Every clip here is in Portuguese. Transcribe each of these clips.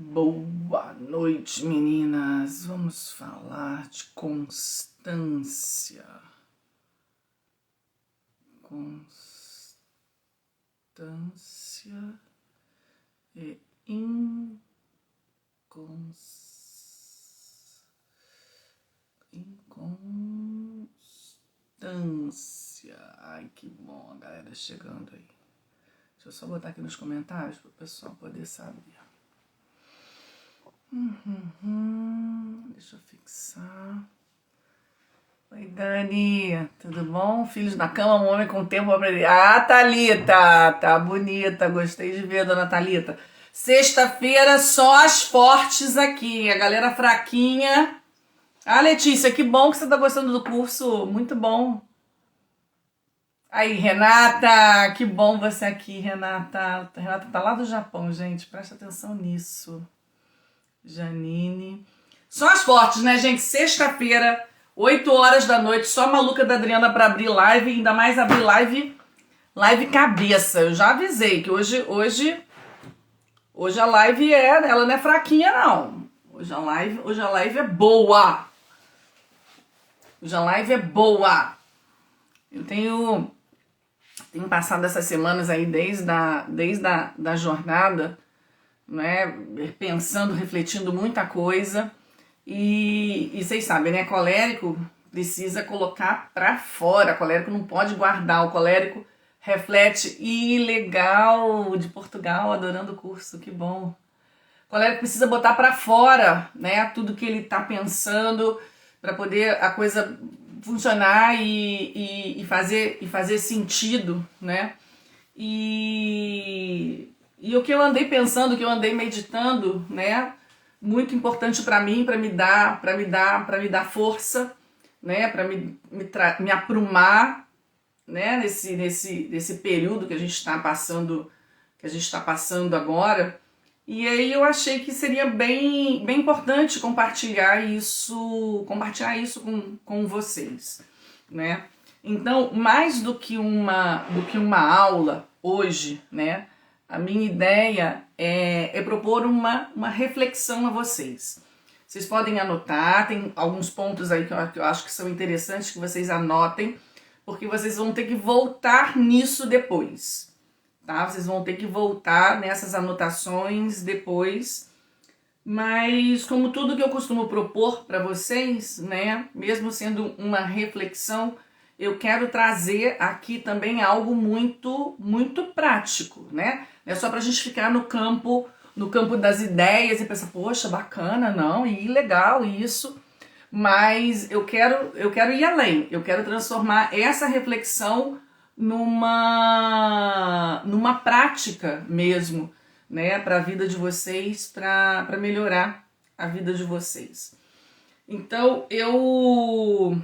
Boa noite, meninas. Vamos falar de constância. Constância e inconstância. Ai, que bom a galera chegando aí. Deixa eu só botar aqui nos comentários para o pessoal poder saber. Deixa eu fixar. Oi, Dani, tudo bom? Filhos na cama, um homem com tempo para aprender. Ah, Thalita, tá bonita, gostei de ver, dona Thalita. Sexta-feira, só as fortes aqui, a galera fraquinha. Ah, Letícia, que bom que você tá gostando do curso, muito bom. Aí, Renata, que bom você aqui, Renata. Renata tá lá do Japão, gente, presta atenção nisso. Janine. Só as fortes, né, gente? Sexta-feira, 8 horas da noite, só a maluca da Adriana pra abrir live, ainda mais abrir live cabeça. Eu já avisei que hoje a live ela não é fraquinha, não. Hoje a live é boa. Hoje a live é boa. Eu tenho passado essas semanas aí desde a jornada, né, pensando, refletindo muita coisa, e vocês sabem, né, colérico precisa colocar pra fora, colérico não pode guardar, o colérico reflete. E legal, de Portugal, adorando o curso, que bom. O colérico precisa botar pra fora, né, tudo que ele tá pensando, para poder a coisa funcionar e fazer sentido, né, e o que eu andei pensando, o que eu andei meditando, né, muito importante para mim, para me dar força, né, para me aprumar, né, nesse período que a gente está passando, agora. E aí eu achei que seria bem importante compartilhar isso com vocês, né? Então, mais do que uma aula hoje, né? A minha ideia é propor uma reflexão a vocês. Vocês podem anotar, tem alguns pontos aí que eu acho que são interessantes que vocês anotem, porque vocês vão ter que voltar nisso depois, tá? Vocês vão ter que voltar nessas anotações depois, mas como tudo que eu costumo propor para vocês, né, mesmo sendo uma reflexão, eu quero trazer aqui também algo muito, muito prático, né? Não é só pra gente ficar no campo das ideias e pensar, poxa, bacana, não, e legal isso, mas eu quero ir além, eu quero transformar essa reflexão numa prática mesmo, né, para a vida de vocês, para melhorar a vida de vocês. Então, eu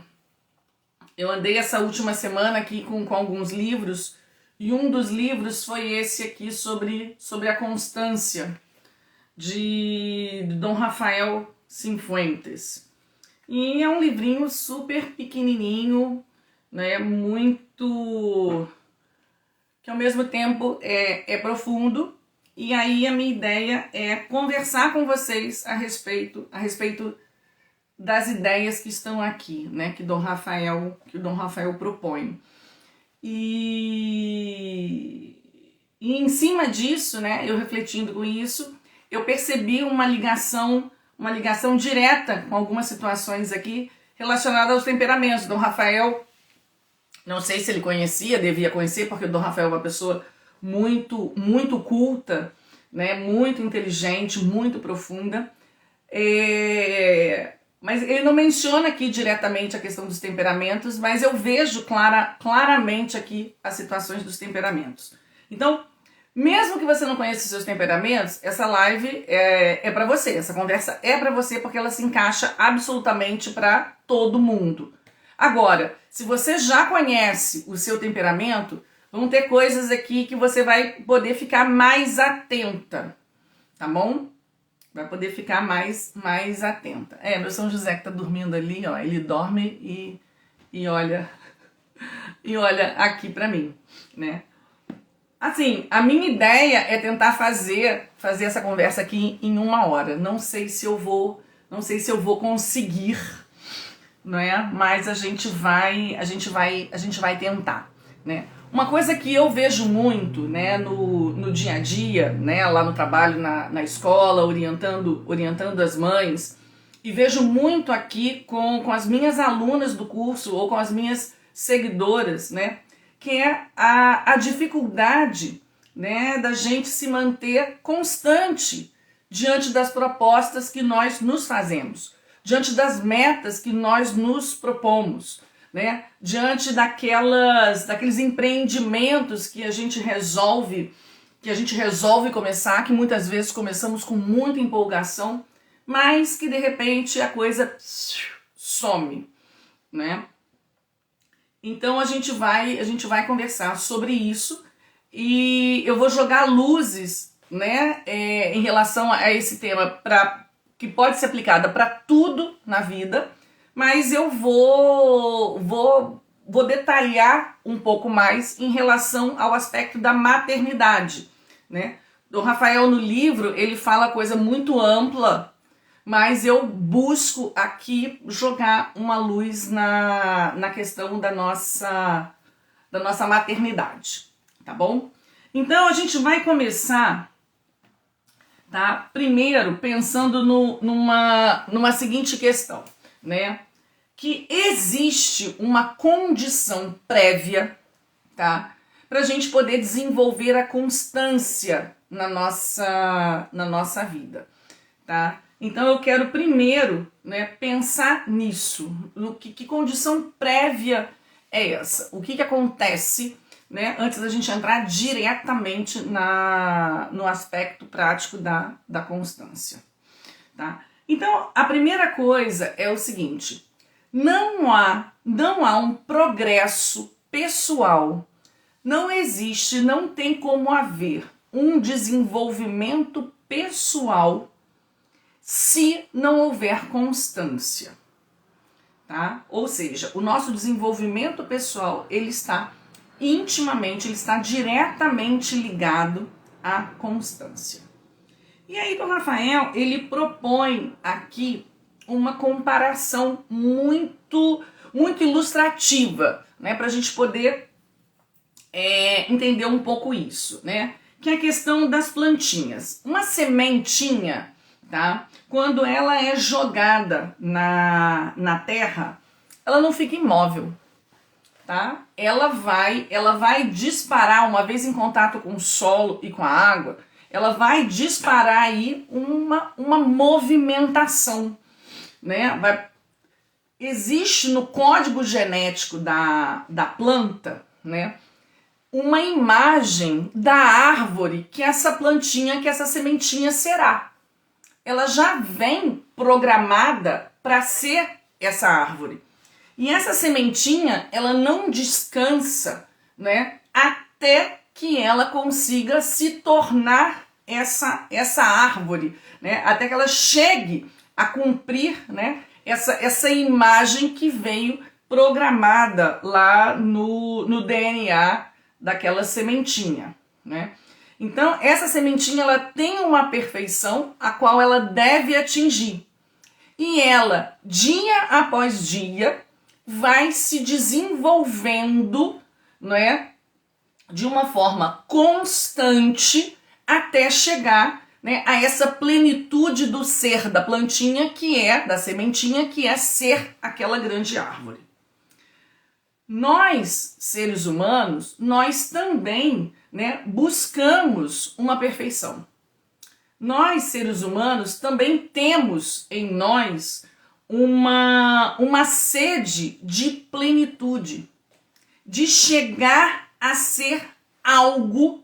andei essa última semana aqui com alguns livros, e um dos livros foi esse aqui sobre a constância, de Dom Rafael Cifuentes. E é um livrinho super pequenininho, né, muito... que ao mesmo tempo é profundo. E aí a minha ideia é conversar com vocês a respeito das ideias que estão aqui, né, que o Dom Rafael propõe. E em cima disso, né, eu refletindo com isso, eu percebi uma ligação direta com algumas situações aqui relacionadas aos temperamentos. Dom Rafael, não sei se ele conhecia, devia conhecer, porque o Dom Rafael é uma pessoa muito, muito culta, né, muito inteligente, muito profunda. Mas ele não menciona aqui diretamente a questão dos temperamentos, mas eu vejo claramente aqui as situações dos temperamentos. Então, mesmo que você não conheça os seus temperamentos, essa live é para você, essa conversa é para você, porque ela se encaixa absolutamente para todo mundo. Agora, se você já conhece o seu temperamento, vão ter coisas aqui que você vai poder ficar mais atenta, tá bom? Vai poder ficar mais atenta. Meu São José que tá dormindo ali, ó, ele dorme e olha aqui pra mim, né? Assim, a minha ideia é tentar fazer essa conversa aqui em 1 hora. Não sei se eu vou conseguir, não é? Mas a gente vai tentar, né? Uma coisa que eu vejo muito, né, no dia a dia, né, lá no trabalho, na escola, orientando as mães, e vejo muito aqui com as minhas alunas do curso ou com as minhas seguidoras, né, que é a dificuldade, né, da gente se manter constante diante das propostas que nós nos fazemos, diante das metas que nós nos propomos, né, diante daqueles empreendimentos que a gente resolve começar, que muitas vezes começamos com muita empolgação, mas que de repente a coisa some, né? Então a gente vai conversar sobre isso e eu vou jogar luzes, né, em relação a esse tema que pode ser aplicada para tudo na vida, mas eu vou detalhar um pouco mais em relação ao aspecto da maternidade, né? O Rafael, no livro, ele fala coisa muito ampla, mas eu busco aqui jogar uma luz na questão da nossa maternidade, tá bom? Então a gente vai começar, tá? Primeiro pensando numa seguinte questão, né? Que existe uma condição prévia, tá? Pra gente poder desenvolver a constância na nossa vida, tá? Então eu quero primeiro, né, pensar nisso, no que condição prévia é essa, o que acontece, né, antes da gente entrar diretamente no aspecto prático da constância, tá? Então a primeira coisa é o seguinte: não há um progresso pessoal, não existe, não tem como haver um desenvolvimento pessoal se não houver constância, tá? Ou seja, o nosso desenvolvimento pessoal, ele está diretamente ligado à constância. E aí o Rafael, ele propõe aqui uma comparação muito ilustrativa, né, para a gente poder entender um pouco isso, né? Que é a questão das plantinhas. Uma sementinha, tá? Quando ela é jogada na terra, ela não fica imóvel, tá? Ela vai disparar, uma vez em contato com o solo e com a água, ela vai disparar aí uma movimentação, né? Existe no código genético da planta, né, uma imagem da árvore que essa plantinha, que essa sementinha será. Ela já vem programada para ser essa árvore. E essa sementinha, ela não descansa, né, até que ela consiga se tornar essa árvore, né, até que ela chegue a cumprir, né, essa imagem que veio programada lá no DNA daquela sementinha, né? Então, essa sementinha, ela tem uma perfeição a qual ela deve atingir. E ela, dia após dia, vai se desenvolvendo, né, de uma forma constante até chegar, né, a essa plenitude do ser da plantinha, da sementinha, que é ser aquela grande árvore. Nós, seres humanos, nós também, né, buscamos uma perfeição. Nós, seres humanos, também temos em nós uma sede de plenitude, de chegar a ser algo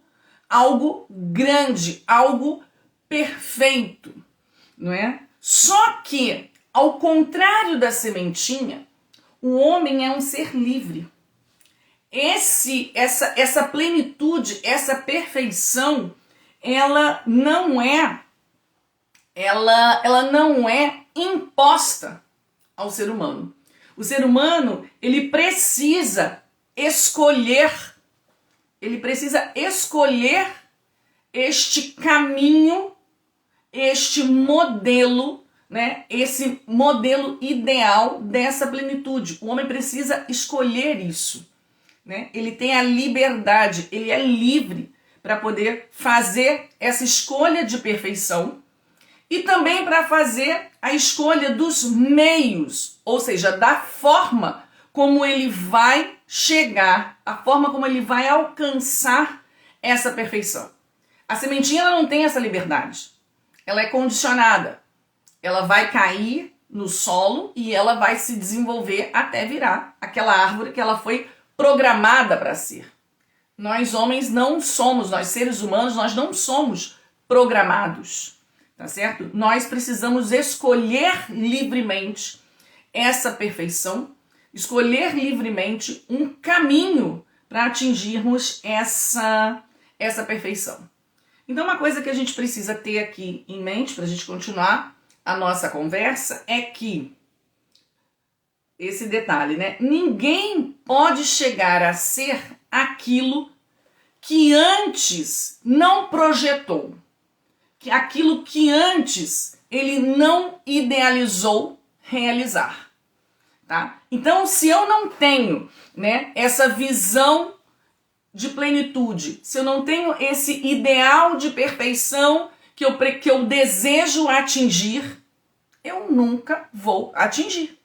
grande, algo perfeito, não é? Só que, ao contrário da sementinha, o homem é um ser livre. Essa plenitude, essa perfeição, ela não é imposta ao ser humano. O ser humano, ele precisa escolher ele precisa escolher este caminho, este modelo, né? Esse modelo ideal dessa plenitude. O homem precisa escolher isso, né? Ele tem a liberdade, ele é livre para poder fazer essa escolha de perfeição e também para fazer a escolha dos meios, ou seja, da forma como ele vai chegar, a forma como ele vai alcançar essa perfeição. A sementinha ela não tem essa liberdade, ela é condicionada, ela vai cair no solo e ela vai se desenvolver até virar aquela árvore que ela foi programada para ser. Nós homens não somos, nós seres humanos, nós não somos programados, tá certo? Nós precisamos escolher livremente essa perfeição, escolher livremente um caminho para atingirmos essa perfeição. Então, uma coisa que a gente precisa ter aqui em mente para a gente continuar a nossa conversa é que esse detalhe, né? Ninguém pode chegar a ser aquilo que antes não projetou, que aquilo que antes ele não idealizou realizar, tá? Então, se eu não tenho, né, essa visão de plenitude, se eu não tenho esse ideal de perfeição que eu desejo atingir, eu nunca vou atingir.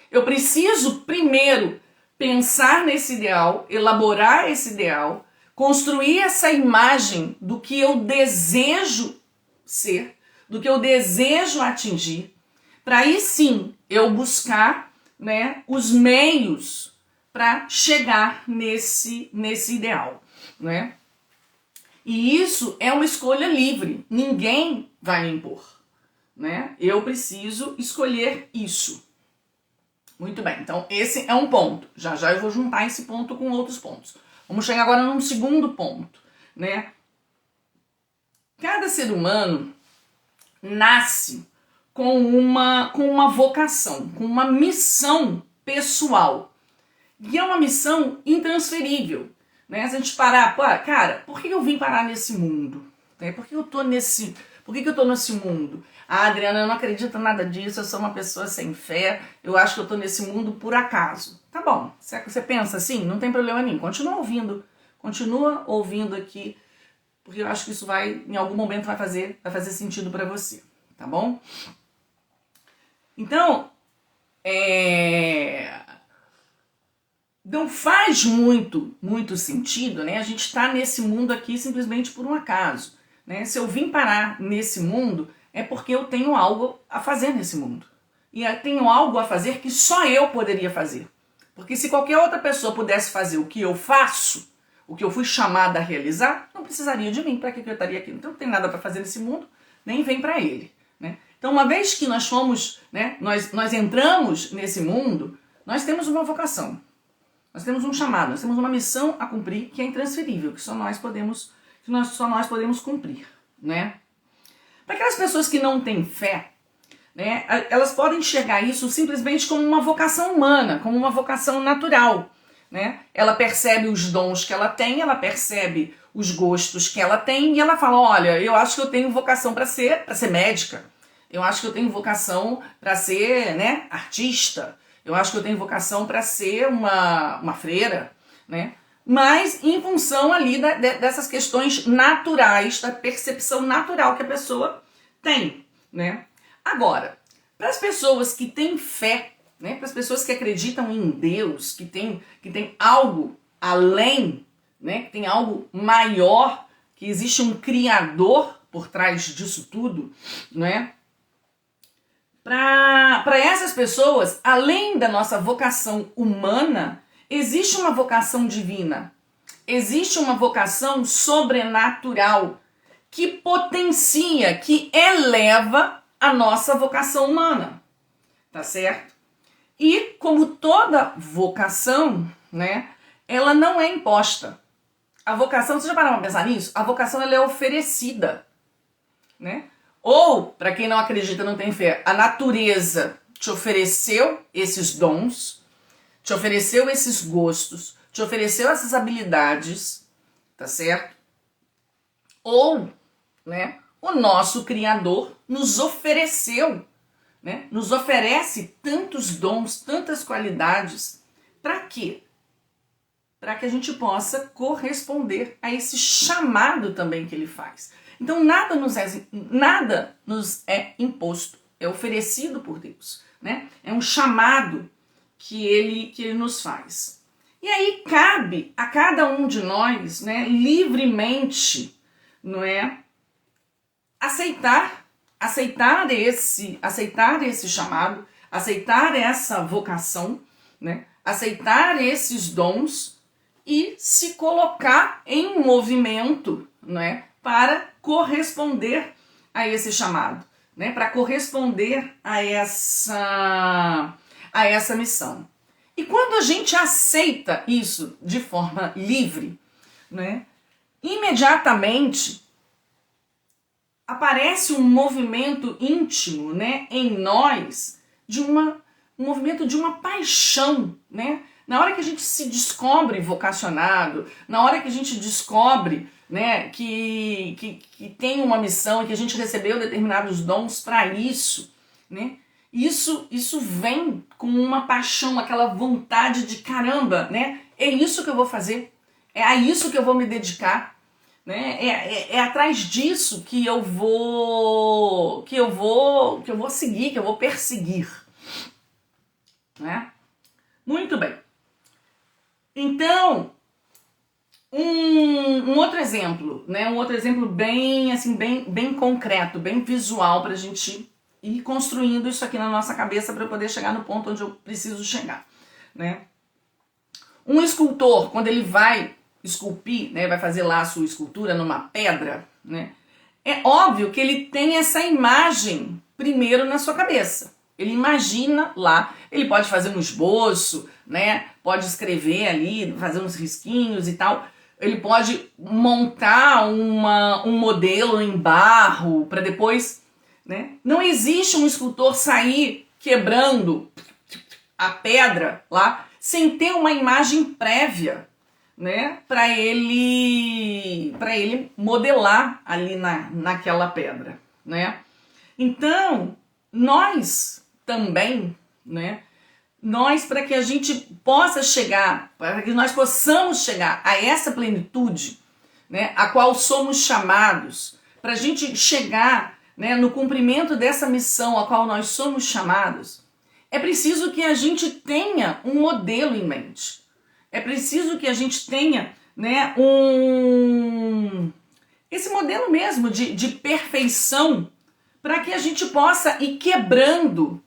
Eu preciso primeiro pensar nesse ideal, elaborar esse ideal, construir essa imagem do que eu desejo ser, do que eu desejo atingir, para aí sim eu buscar, né, os meios para chegar nesse ideal, né? E isso é uma escolha livre, ninguém vai me impor, né? Eu preciso escolher isso. Muito bem, então esse é um ponto. Já já eu vou juntar esse ponto com outros pontos. Vamos chegar agora num segundo ponto, né? Cada ser humano nasce com uma vocação, com uma missão pessoal. E é uma missão intransferível, né? Se a gente parar, cara, por que eu vim parar nesse mundo? Por que eu tô nesse mundo? Ah, Adriana, eu não acredito em nada disso, eu sou uma pessoa sem fé, eu acho que eu tô nesse mundo por acaso. Tá bom, você pensa assim, não tem problema nenhum, continua ouvindo aqui, porque eu acho que isso em algum momento vai fazer sentido para você, tá bom? Então, não faz muito sentido, né? A gente está nesse mundo aqui simplesmente por um acaso, né? Se eu vim parar nesse mundo, é porque eu tenho algo a fazer nesse mundo. E eu tenho algo a fazer que só eu poderia fazer. Porque se qualquer outra pessoa pudesse fazer o que eu faço, o que eu fui chamada a realizar, não precisaria de mim. Para que eu estaria aqui? Então não tem nada para fazer nesse mundo, nem vem para ele, né? Então, uma vez que nós fomos, né, nós entramos nesse mundo, nós temos uma vocação. Nós temos um chamado, nós temos uma missão a cumprir que é intransferível, que só nós podemos cumprir, né? Para aquelas pessoas que não têm fé, né, elas podem enxergar isso simplesmente como uma vocação humana, como uma vocação natural, né? Ela percebe os dons que ela tem, ela percebe os gostos que ela tem e ela fala, olha, eu acho que eu tenho vocação para ser médica, eu acho que eu tenho vocação para ser, né, artista, eu acho que eu tenho vocação para ser uma freira, né? Mas em função ali dessas questões naturais, da percepção natural que a pessoa tem, né? Agora, para as pessoas que têm fé, né, para as pessoas que acreditam em Deus, que tem algo além, né, que tem algo maior, que existe um Criador por trás disso tudo, né? Para essas pessoas, além da nossa vocação humana, existe uma vocação divina, existe uma vocação sobrenatural que potencia, que eleva a nossa vocação humana, tá certo? E como toda vocação, né, ela não é imposta. A vocação, você já parou para pensar nisso? A vocação ela é oferecida, né? Ou, para quem não acredita, não tem fé, a natureza te ofereceu esses dons, te ofereceu esses gostos, te ofereceu essas habilidades, tá certo? Ou, né, o nosso Criador nos ofereceu, né, nos oferece tantos dons, tantas qualidades, para quê? Para que a gente possa corresponder a esse chamado também que ele faz. Então nada nos é imposto, é oferecido por Deus, né? É um chamado que ele nos faz. E aí cabe a cada um de nós, né, livremente, não é, aceitar esse chamado, aceitar essa vocação, né, aceitar esses dons e se colocar em movimento, né, para corresponder a esse chamado, né, para corresponder a essa missão. E quando a gente aceita isso de forma livre, né, imediatamente aparece um movimento íntimo, né, em nós, um movimento de uma paixão, né? Na hora que a gente se descobre vocacionado, na hora que a gente descobre, né, que tem uma missão e que a gente recebeu determinados dons para isso, né? Isso vem com uma paixão, aquela vontade de caramba, né? É isso que eu vou fazer, é a isso que eu vou me dedicar, né? É atrás disso que eu vou seguir, que eu vou perseguir, né? Muito bem. Então, um outro exemplo, né? Um outro exemplo bem assim, bem concreto, bem visual para a gente ir construindo isso aqui na nossa cabeça para poder chegar no ponto onde eu preciso chegar, né? Um escultor, quando ele vai esculpir, né, vai fazer lá a sua escultura numa pedra, né, é óbvio que ele tem essa imagem primeiro na sua cabeça. Ele imagina lá, ele pode fazer um esboço, né, pode escrever ali, fazer uns risquinhos e tal. Ele pode montar um modelo em barro para depois, né? Não existe um escultor sair quebrando a pedra lá sem ter uma imagem prévia, né, para ele modelar ali naquela pedra, né? Então, nós também, né, para que a gente possa chegar, para que nós possamos chegar a essa plenitude, né, a qual somos chamados, para a gente chegar, né, no cumprimento dessa missão a qual nós somos chamados, é preciso que a gente tenha um modelo em mente. É preciso que a gente tenha, né, esse modelo mesmo de perfeição, para que a gente possa ir quebrando,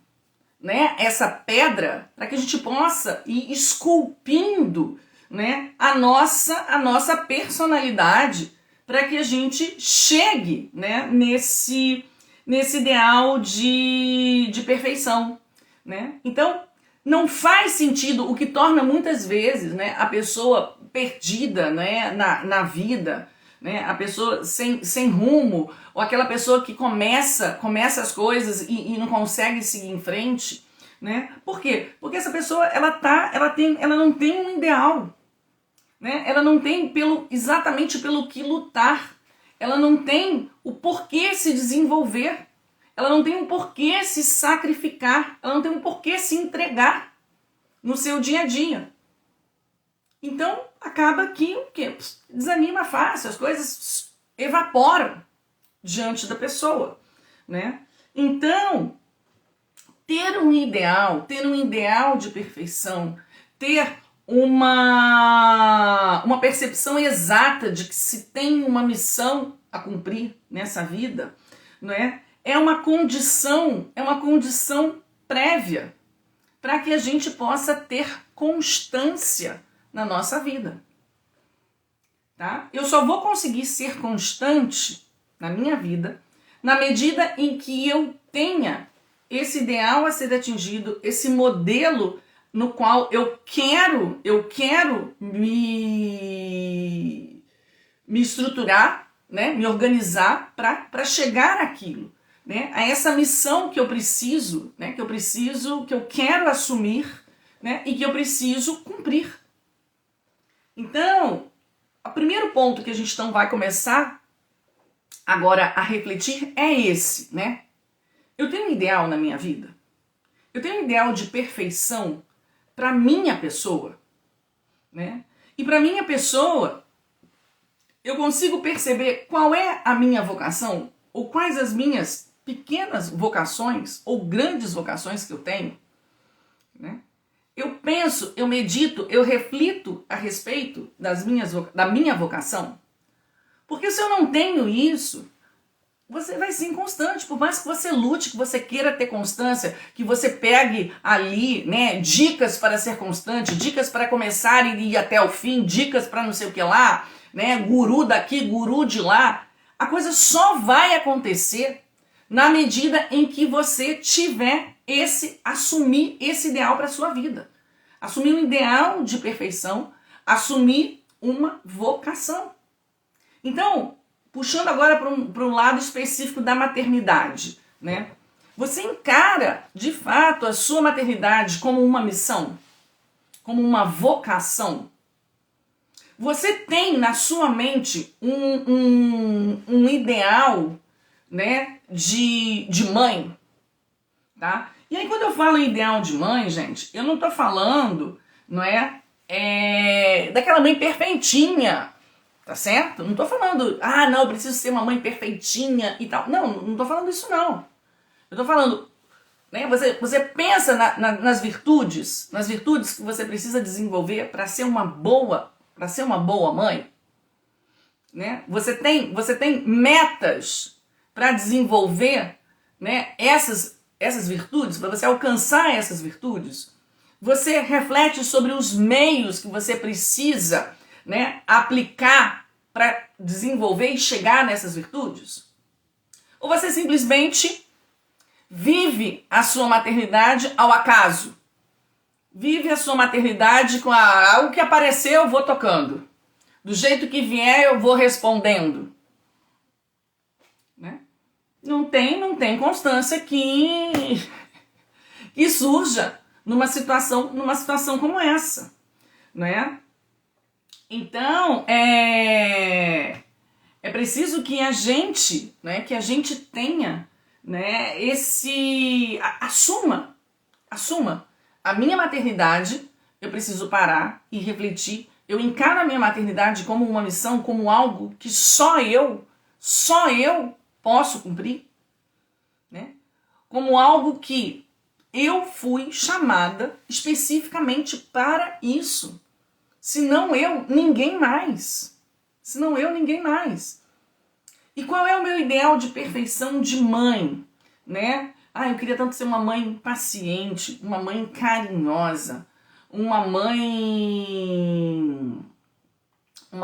né, essa pedra, para que a gente possa ir esculpindo, né, a nossa personalidade, para que a gente chegue, né, nesse ideal de perfeição, né? Então, não faz sentido, o que torna muitas vezes, né, a pessoa perdida, né, na vida, né, a pessoa sem rumo, ou aquela pessoa que começa as coisas e não consegue seguir em frente, né? Por quê? Porque essa pessoa ela não tem um ideal, né? Ela não tem exatamente pelo que lutar, ela não tem o porquê se desenvolver. Ela não tem um porquê se sacrificar, ela não tem um porquê se entregar no seu dia a dia. Então, acaba que o quê? Desanima fácil, as coisas evaporam diante da pessoa, né? Então, ter um ideal de perfeição, ter uma percepção exata de que se tem uma missão a cumprir nessa vida, não é? É uma condição prévia para que a gente possa ter constância na nossa vida, tá? Eu só vou conseguir ser constante na minha vida na medida em que eu tenha esse ideal a ser atingido, esse modelo no qual eu quero me estruturar, né, me organizar para chegar àquilo, né, a essa missão que eu preciso, né, que eu quero assumir, né, e que eu preciso cumprir. Então, o primeiro ponto que a gente então vai começar agora a refletir é esse, né? Eu tenho um ideal na minha vida. Eu tenho um ideal de perfeição para minha pessoa, né? E para minha pessoa, eu consigo perceber qual é a minha vocação ou quais as minhas pequenas vocações ou grandes vocações que eu tenho, né? Eu penso, eu medito, eu reflito a respeito da minha vocação. Porque se eu não tenho isso, você vai ser inconstante. Por mais que você lute, que você queira ter constância, que você pegue ali, né, dicas para ser constante, dicas para começar e ir até o fim, dicas para não sei o que lá, né, guru daqui, guru de lá. A coisa só vai acontecer na medida em que você tiver assumir esse ideal para a sua vida. Assumir um ideal de perfeição, assumir uma vocação. Então, puxando agora para um lado específico da maternidade, né? Você encara, de fato, a sua maternidade como uma missão? Como uma vocação? Você tem na sua mente um ideal, né, de mãe, tá? E aí quando eu falo em ideal de mãe, gente, eu não tô falando, não é, daquela mãe perfeitinha, tá certo? Não tô falando, não, eu preciso ser uma mãe perfeitinha e tal. Não tô falando isso não. Eu tô falando, né, você pensa nas virtudes que você precisa desenvolver para ser uma boa mãe, né? Você tem metas para desenvolver, né, essas virtudes, para você alcançar essas virtudes. Você reflete sobre os meios que você precisa, né, aplicar para desenvolver e chegar nessas virtudes? Ou você simplesmente vive a sua maternidade ao acaso? Vive a sua maternidade com o que aparecer eu vou tocando. Do jeito que vier eu vou respondendo. Né? Não tem constância que surja numa situação como essa, né? Então, é preciso que a gente, né, tenha, né, assuma a minha maternidade. Eu preciso parar e refletir. Eu encaro a minha maternidade como uma missão, como algo que só eu posso cumprir, né? Como algo que eu fui chamada especificamente para isso. Se não eu, ninguém mais. E qual é o meu ideal de perfeição de mãe, né? Eu queria tanto ser uma mãe paciente, uma mãe carinhosa, uma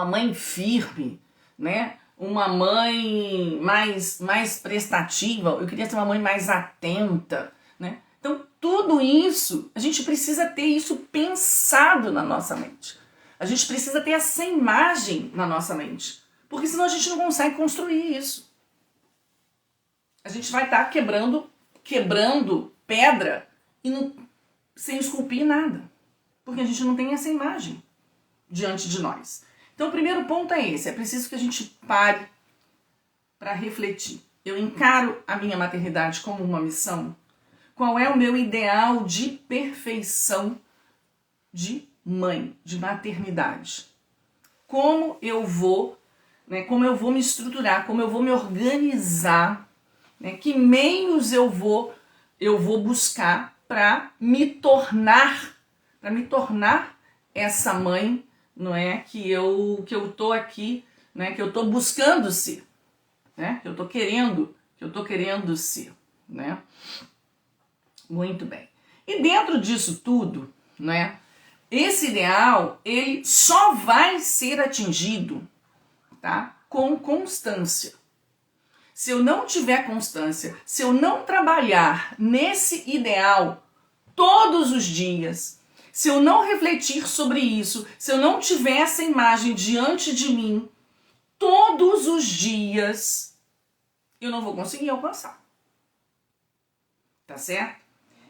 mãe firme, né? Uma mãe mais prestativa. Eu queria ser uma mãe mais atenta, né? Então, tudo isso, a gente precisa ter isso pensado na nossa mente. A gente precisa ter essa imagem na nossa mente. Porque senão a gente não consegue construir isso. A gente vai estar quebrando pedra e sem esculpir nada. Porque a gente não tem essa imagem diante de nós. Então o primeiro ponto é esse. É preciso que a gente pare para refletir. Eu encaro a minha maternidade como uma missão? Qual é o meu ideal de perfeição de mãe, de maternidade? Como eu vou me estruturar, como eu vou me organizar, né? Que meios eu vou buscar para me tornar essa mãe, não é, que eu tô aqui, né, que eu tô buscando ser, né? Que eu tô querendo ser, né? Muito bem. E dentro disso tudo, né, esse ideal, ele só vai ser atingido, tá, com constância. Se eu não tiver constância, se eu não trabalhar nesse ideal todos os dias, se eu não refletir sobre isso, se eu não tiver essa imagem diante de mim todos os dias, eu não vou conseguir alcançar. Tá certo?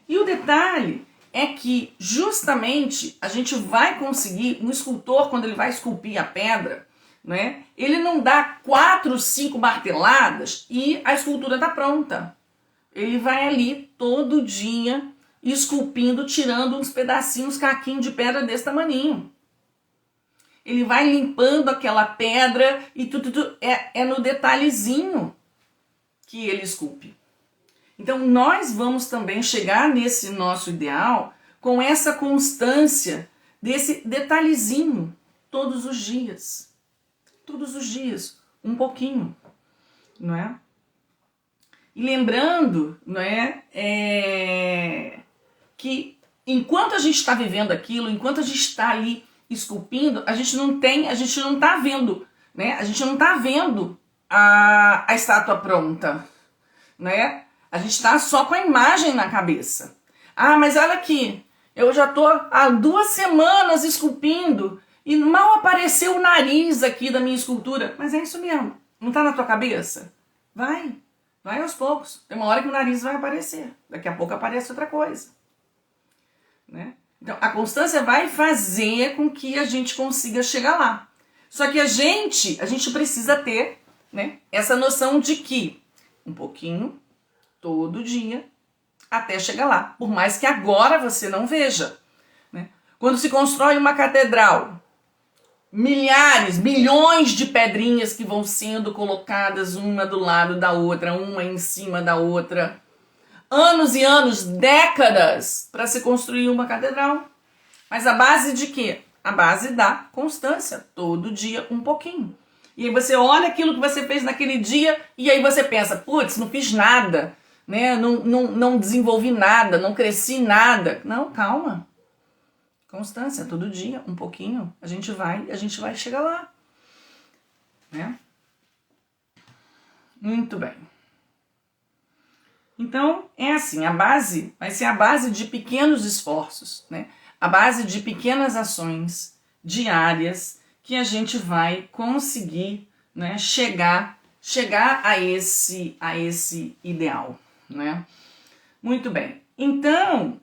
E o detalhe é que justamente a gente vai conseguir, um escultor, quando ele vai esculpir a pedra, né? Ele não dá 4, 5 marteladas e a escultura está pronta. Ele vai ali todo dia esculpindo, tirando uns pedacinhos, caquinhos de pedra desse tamaninho. Ele vai limpando aquela pedra e tudo é no detalhezinho que ele esculpe. Então nós vamos também chegar nesse nosso ideal com essa constância desse detalhezinho todos os dias. Todos os dias, um pouquinho, não é? E lembrando, não é, que enquanto a gente está vivendo aquilo, enquanto a gente está ali esculpindo, a gente não está vendo, né? A gente não está vendo a estátua pronta, né? A gente está só com a imagem na cabeça. Ah, mas olha aqui, eu já estou há 2 semanas esculpindo e mal apareceu o nariz aqui da minha escultura. Mas é isso mesmo, não está na tua cabeça? Vai aos poucos. Tem uma hora que o nariz vai aparecer, daqui a pouco aparece outra coisa, né? Então, a constância vai fazer com que a gente consiga chegar lá. Só que a gente precisa ter, né, essa noção de que um pouquinho, todo dia, até chegar lá. Por mais que agora você não veja, né? Quando se constrói uma catedral, milhares, milhões de pedrinhas que vão sendo colocadas uma do lado da outra, uma em cima da outra. Anos e anos, décadas para se construir uma catedral. Mas a base de quê? A base da constância. Todo dia um pouquinho. E aí você olha aquilo que você fez naquele dia e aí você pensa, putz, não fiz nada, né? Não desenvolvi nada, não cresci nada. Não, calma. Constância, todo dia, um pouquinho. A gente vai chegar lá, né? Muito bem. Então, é assim, a base vai ser a base de pequenos esforços, né? A base de pequenas ações diárias que a gente vai conseguir, né, chegar a esse ideal, né? Muito bem. Então,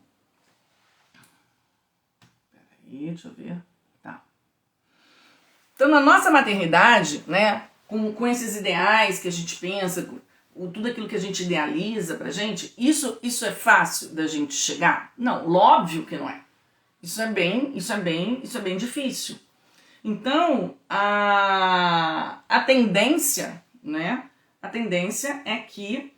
peraí, deixa eu ver. Tá. Então, na nossa maternidade, né, com esses ideais que a gente pensa, tudo aquilo que a gente idealiza pra gente, isso é fácil da gente chegar? Não, óbvio que não é. Isso é bem difícil. Então, a tendência, né? A tendência é que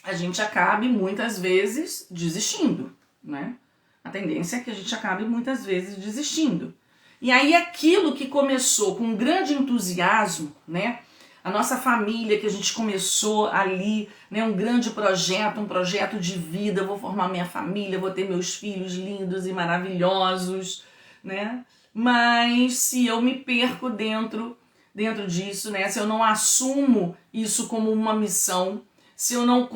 a gente acabe muitas vezes desistindo, né? A tendência é que a gente acabe muitas vezes desistindo. E aí aquilo que começou com um grande entusiasmo, né? A nossa família que a gente começou ali, né, um grande projeto, um projeto de vida, eu vou formar minha família, vou ter meus filhos lindos e maravilhosos, né? Mas se eu me perco dentro disso, né, se eu não assumo isso como uma missão, se eu não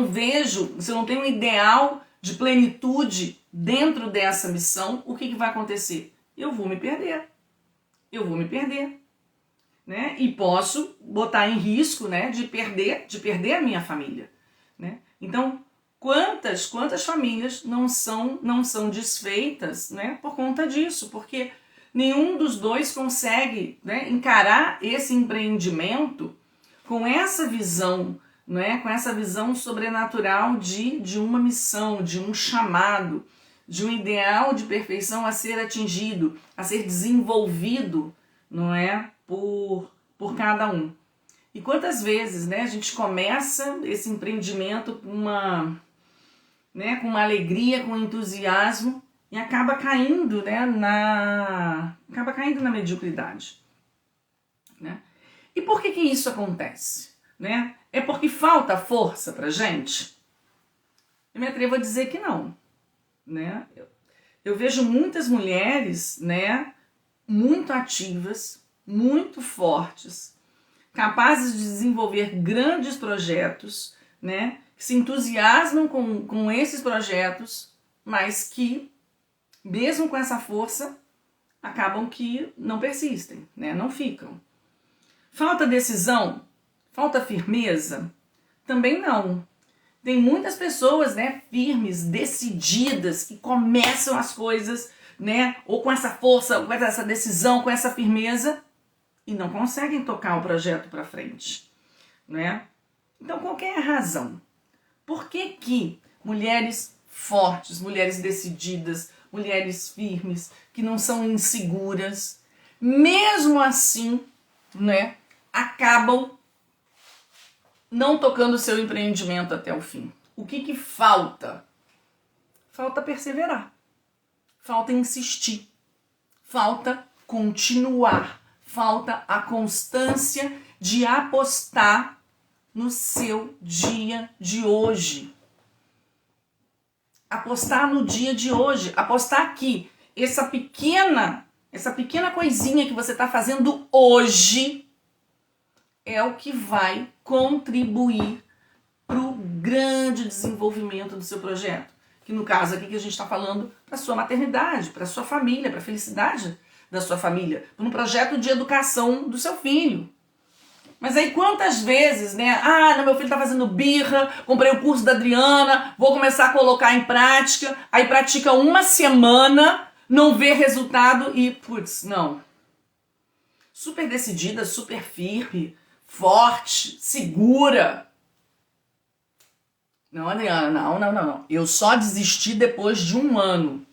vejo, se eu não tenho um ideal de plenitude dentro dessa missão, o que vai acontecer? Eu vou me perder. Né? E posso botar em risco, né, de perder a minha família, né? Então, quantas famílias não são desfeitas, né, por conta disso, porque nenhum dos dois consegue, né, encarar esse empreendimento com essa visão, né, com essa visão sobrenatural de uma missão, de um chamado, de um ideal de perfeição a ser atingido, a ser desenvolvido, não é? Por cada um. E quantas vezes, né, a gente começa esse empreendimento com uma alegria, com entusiasmo e acaba caindo, né, na mediocridade, né? E por que isso acontece, né? É porque falta força pra gente? Eu me atrevo a dizer que não, né? Eu vejo muitas mulheres, né, muito ativas, muito fortes, capazes de desenvolver grandes projetos, né, que se entusiasmam com esses projetos, mas que, mesmo com essa força, acabam que não persistem, né, não ficam. Falta decisão? Falta firmeza? Também não. Tem muitas pessoas, né, firmes, decididas, que começam as coisas, né, ou com essa força, com essa decisão, com essa firmeza, e não conseguem tocar o projeto para frente, né? Então, qual que é a razão? Por que que mulheres fortes, mulheres decididas, mulheres firmes, que não são inseguras, mesmo assim, né, acabam não tocando o seu empreendimento até o fim? O que que falta? Falta perseverar, falta insistir, falta continuar, falta a constância de apostar no seu dia de hoje. Apostar no dia de hoje, apostar que essa pequena coisinha que você está fazendo hoje é o que vai contribuir para o grande desenvolvimento do seu projeto. Que no caso aqui que a gente está falando para a sua maternidade, para a sua família, para a felicidade da sua família, para um projeto de educação do seu filho. Mas aí quantas vezes, né? Não, meu filho tá fazendo birra, comprei o curso da Adriana, vou começar a colocar em prática, aí pratica uma semana, não vê resultado e, putz, não. Super decidida, super firme, forte, segura. Não, Adriana, não. Eu só desisti depois de 1 ano.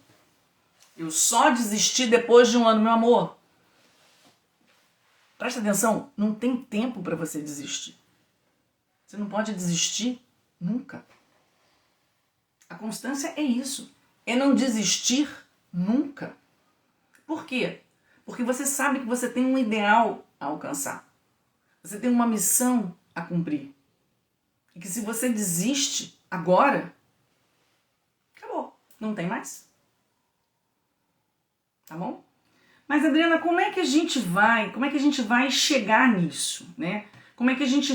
Eu só desisti depois de 1 ano, meu amor. Presta atenção, não tem tempo para você desistir. Você não pode desistir nunca. A constância é isso, é não desistir nunca. Por quê? Porque você sabe que você tem um ideal a alcançar. Você tem uma missão a cumprir. E que se você desiste agora, acabou, não tem mais. Tá bom? Mas, Adriana, como é que a gente vai chegar nisso, né? Como é que a gente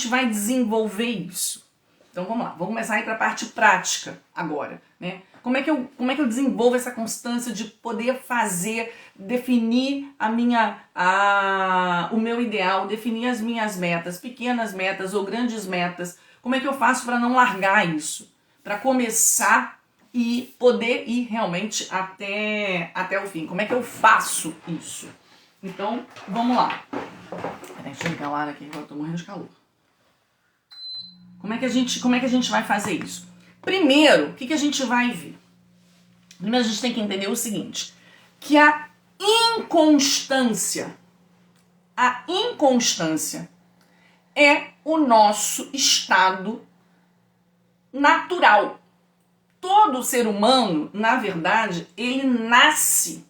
vai desenvolver isso? Então, vamos lá, vamos começar a ir para a parte prática agora, né? Como é que eu desenvolvo essa constância de poder fazer, definir o meu ideal, definir as minhas metas, pequenas metas ou grandes metas? Como é que eu faço para não largar isso? Para começar e poder ir realmente até o fim. Como é que eu faço isso? Então, vamos lá. Peraí, deixa eu ligar o ar aqui, agora eu tô morrendo de calor. Como é que a gente vai fazer isso? Primeiro, o que a gente vai ver? Primeiro a gente tem que entender o seguinte, que a inconstância é o nosso estado natural. Todo ser humano, na verdade, ele nasce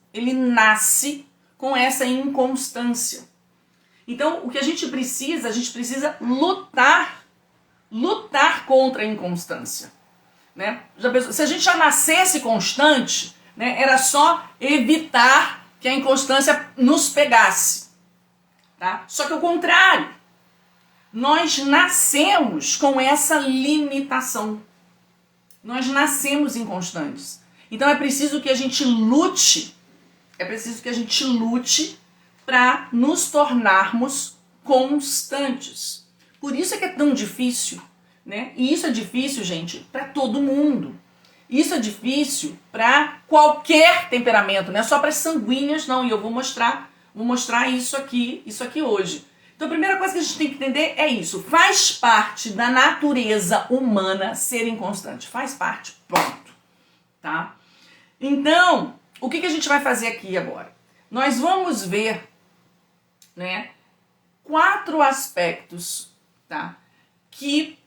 com essa inconstância. Então, o que a gente precisa lutar contra a inconstância, né? Se a gente já nascesse constante, né, era só evitar que a inconstância nos pegasse, tá? Só que o contrário, nós nascemos com essa limitação. Nós nascemos inconstantes. Então é preciso que a gente lute, para nos tornarmos constantes. Por isso é que é tão difícil, né? E isso é difícil, gente, para todo mundo. Isso é difícil para qualquer temperamento, não é só para as sanguíneas, não. E eu vou mostrar isso aqui hoje. Então a primeira coisa que a gente tem que entender é isso. Faz parte da natureza humana ser inconstante. Faz parte, ponto. Tá? Então, o que a gente vai fazer aqui agora? Nós vamos ver, né, 4 aspectos, tá, que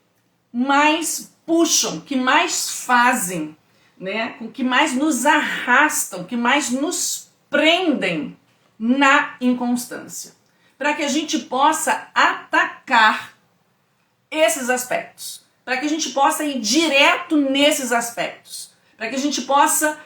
mais puxam, que mais fazem, né, que mais nos arrastam, que mais nos prendem na inconstância, para que a gente possa atacar esses aspectos, para que a gente possa ir direto nesses aspectos, para que a gente possa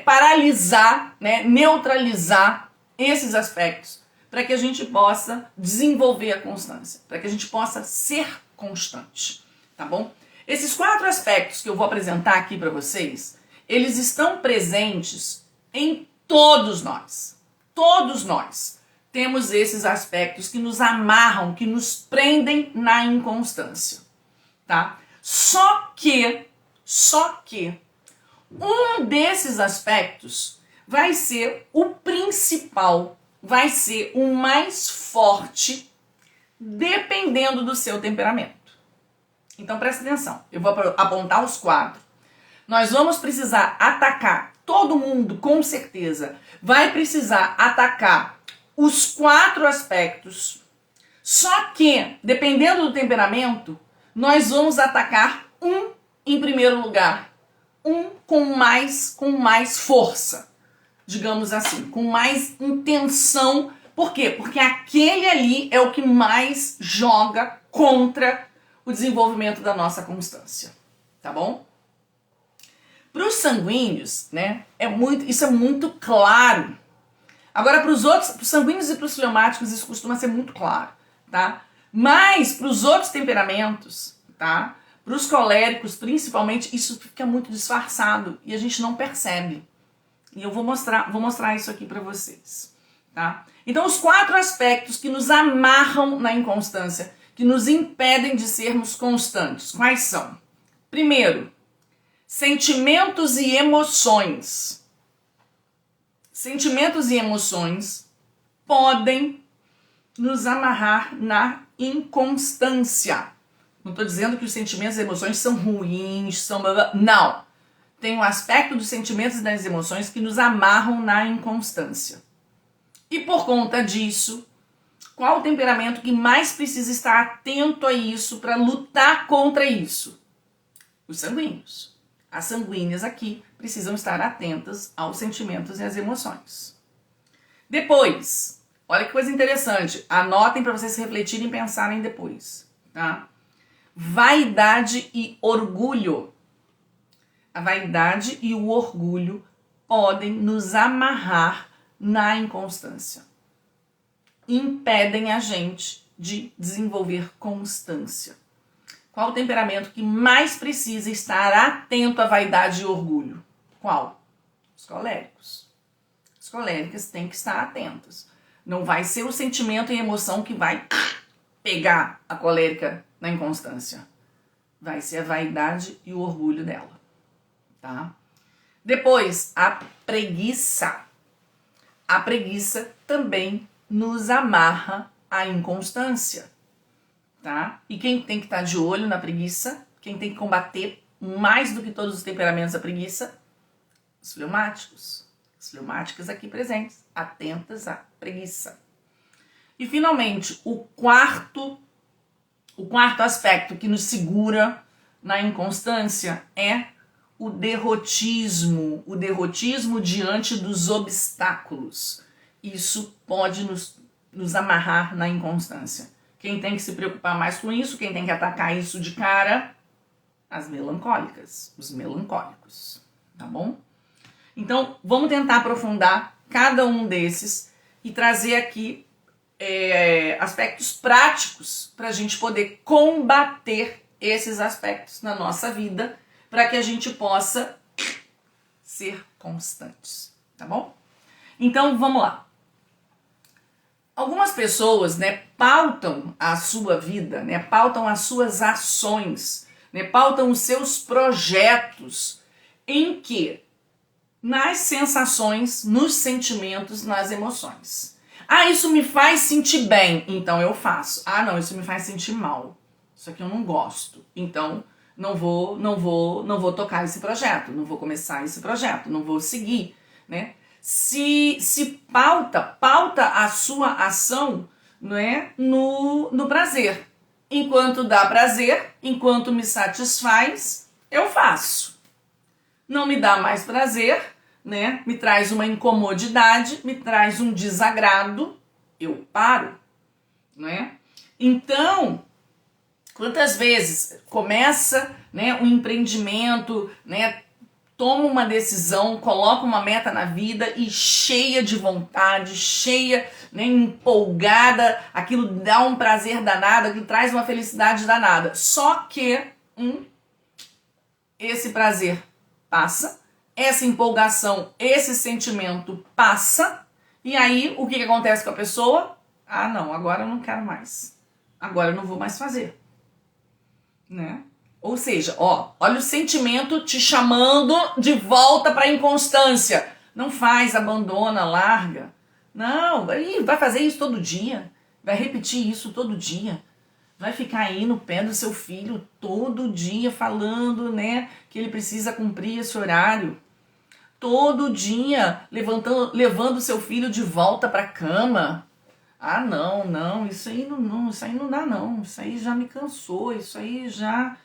paralisar, né, neutralizar esses aspectos, para que a gente possa desenvolver a constância, para que a gente possa ser constante, tá bom? Esses 4 aspectos que eu vou apresentar aqui para vocês, eles estão presentes em todos nós. Todos nós temos esses aspectos que nos amarram, que nos prendem na inconstância, tá? Só que um desses aspectos vai ser o principal, vai ser o mais forte dependendo do seu temperamento. Então presta atenção, eu vou apontar os 4. Nós vamos precisar atacar todo mundo, com certeza. Vai precisar atacar os 4 aspectos. Só que, dependendo do temperamento, nós vamos atacar um em primeiro lugar. Um com mais força, digamos assim, com mais intenção. Por quê? Porque aquele ali é o que mais joga contra o desenvolvimento da nossa constância. Tá bom? Para os sanguíneos, né, isso é muito claro. Agora, para os sanguíneos e para os fleumáticos, isso costuma ser muito claro, tá? Mas para os outros temperamentos, tá? Para os coléricos, principalmente, isso fica muito disfarçado e a gente não percebe. E eu vou mostrar isso aqui para vocês, tá? Então, os 4 aspectos que nos amarram na inconstância, que nos impedem de sermos constantes, quais são? Primeiro, sentimentos e emoções. Sentimentos e emoções podem nos amarrar na inconstância. Não estou dizendo que os sentimentos e emoções são ruins, não. Tem um aspecto dos sentimentos e das emoções que nos amarram na inconstância. E por conta disso, qual o temperamento que mais precisa estar atento a isso para lutar contra isso? Os sanguíneos. As sanguíneas aqui precisam estar atentas aos sentimentos e às emoções. Depois, olha que coisa interessante. Anotem para vocês refletirem e pensarem depois, tá? Vaidade e orgulho. A vaidade e o orgulho podem nos amarrar na inconstância. Impedem a gente de desenvolver constância. Qual o temperamento que mais precisa estar atento à vaidade e orgulho? Qual? Os coléricos. As coléricas têm que estar atentas. Não vai ser o sentimento e emoção que vai pegar a colérica na inconstância. Vai ser a vaidade e o orgulho dela. Tá? Depois, a preguiça. A preguiça também nos amarra à inconstância. Tá? E quem tem que estar de olho na preguiça, quem tem que combater mais do que todos os temperamentos a preguiça? Os fleumáticos. As fleumáticas aqui presentes, atentas à preguiça. E finalmente, o quarto aspecto que nos segura na inconstância é o derrotismo diante dos obstáculos. Isso pode nos amarrar na inconstância. Quem tem que se preocupar mais com isso, quem tem que atacar isso de cara? As melancólicas, os melancólicos, tá bom? Então, vamos tentar aprofundar cada um desses e trazer aqui aspectos práticos para a gente poder combater esses aspectos na nossa vida, para que a gente possa ser constantes, tá bom? Então, vamos lá. Algumas pessoas, né, pautam a sua vida, né, pautam as suas ações, né, pautam os seus projetos em que? Nas sensações, nos sentimentos, nas emoções. Ah, isso me faz sentir bem, então eu faço. Ah, não, isso me faz sentir mal. Isso aqui eu não gosto, então não vou tocar esse projeto, não vou começar esse projeto, não vou seguir, né? Se pauta a sua ação, não é, no prazer. Enquanto dá prazer, enquanto me satisfaz, eu faço. Não me dá mais prazer, né? Me traz uma incomodidade, me traz um desagrado, eu paro, não é? Então, quantas vezes começa, né, um empreendimento, né, toma uma decisão, coloca uma meta na vida e cheia de vontade, cheia, né, empolgada, aquilo dá um prazer danado, aquilo traz uma felicidade danada. Só que esse prazer passa, essa empolgação, esse sentimento passa, e aí o que acontece com a pessoa? Ah, não, agora eu não quero mais. Agora eu não vou mais fazer. Né? Ou seja, olha o sentimento te chamando de volta para a inconstância. Não faz, abandona, larga. Não, aí vai fazer isso todo dia, vai repetir isso todo dia, vai ficar aí no pé do seu filho todo dia falando, né, que ele precisa cumprir esse horário. Todo dia levando seu filho de volta para a cama. Ah, não, isso aí isso aí não dá não. Isso aí já me cansou, isso aí já,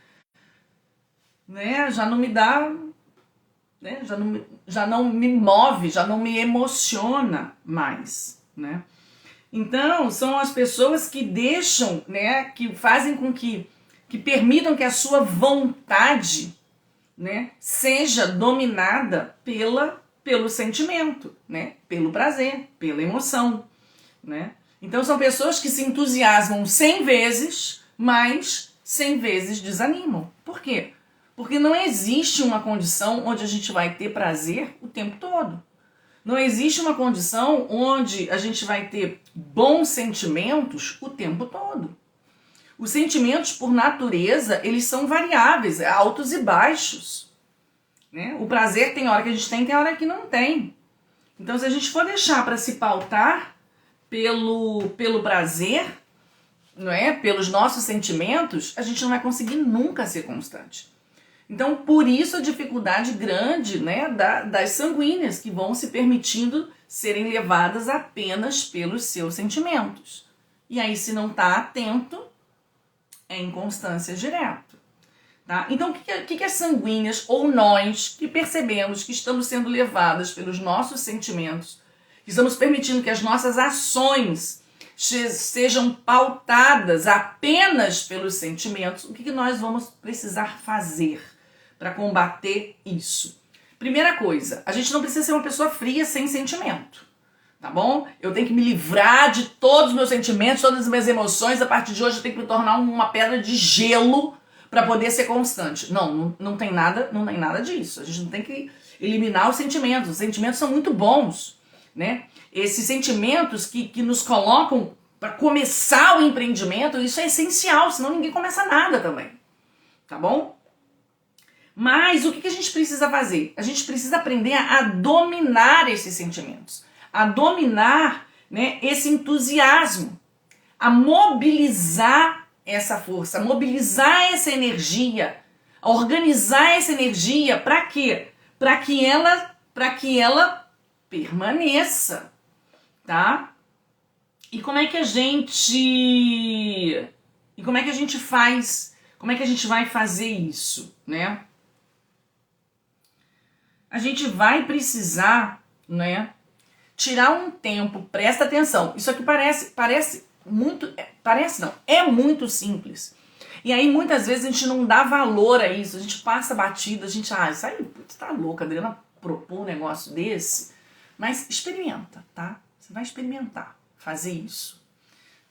né, já não me dá, né, já não me move, já não me emociona mais, né? Então, são as pessoas que deixam, né, que fazem com que permitam que a sua vontade, né, seja dominada pelo sentimento, né, pelo prazer, pela emoção, né? Então são pessoas que se entusiasmam 100 vezes, mas 100 vezes desanimam. Por quê? Porque não existe uma condição onde a gente vai ter prazer o tempo todo. Não existe uma condição onde a gente vai ter bons sentimentos o tempo todo. Os sentimentos, por natureza, eles são variáveis, altos e baixos, né? O prazer tem hora que a gente tem hora que não tem. Então, se a gente for deixar para se pautar pelo prazer, não é? Pelos nossos sentimentos, a gente não vai conseguir nunca ser constante. Então, por isso a dificuldade grande, né, das sanguíneas, que vão se permitindo serem levadas apenas pelos seus sentimentos. E aí, se não está atento, é inconstância direto. Tá? Então, o que as sanguíneas, ou nós, que percebemos que estamos sendo levadas pelos nossos sentimentos, que estamos permitindo que as nossas ações sejam pautadas apenas pelos sentimentos, o que nós vamos precisar fazer para combater isso? Primeira coisa, a gente não precisa ser uma pessoa fria sem sentimento, tá bom? Eu tenho que me livrar de todos os meus sentimentos, todas as minhas emoções, a partir de hoje eu tenho que me tornar uma pedra de gelo para poder ser constante. Não tem nada disso. A gente não tem que eliminar os sentimentos são muito bons, né? Esses sentimentos que nos colocam para começar o empreendimento, isso é essencial, senão ninguém começa nada também, tá bom? Mas o que a gente precisa fazer? A gente precisa aprender a dominar esses sentimentos, a dominar, né, esse entusiasmo, a mobilizar essa força, a mobilizar essa energia, a organizar essa energia para quê? Para que ela permaneça, tá? E como é que a gente faz? Como é que a gente vai fazer isso, né? A gente vai precisar, né, tirar um tempo, presta atenção. Isso aqui é muito simples. E aí muitas vezes a gente não dá valor a isso, a gente passa batida, a gente, isso aí, putz, tá louca, a Adriana propôs um negócio desse. Mas experimenta, tá? Você vai experimentar fazer isso,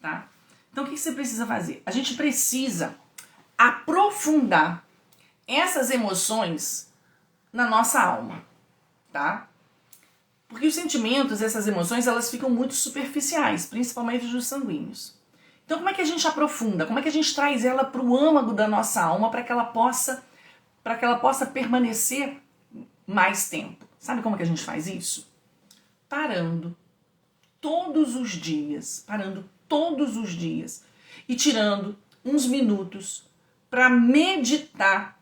tá? Então o que você precisa fazer? A gente precisa aprofundar essas emoções na nossa alma, tá? Porque os sentimentos, essas emoções, elas ficam muito superficiais, principalmente dos sanguíneos. Então como é que a gente aprofunda? Como é que a gente traz ela para o âmago da nossa alma para que ela possa permanecer mais tempo? Sabe como é que a gente faz isso? Parando todos os dias e tirando uns minutos para meditar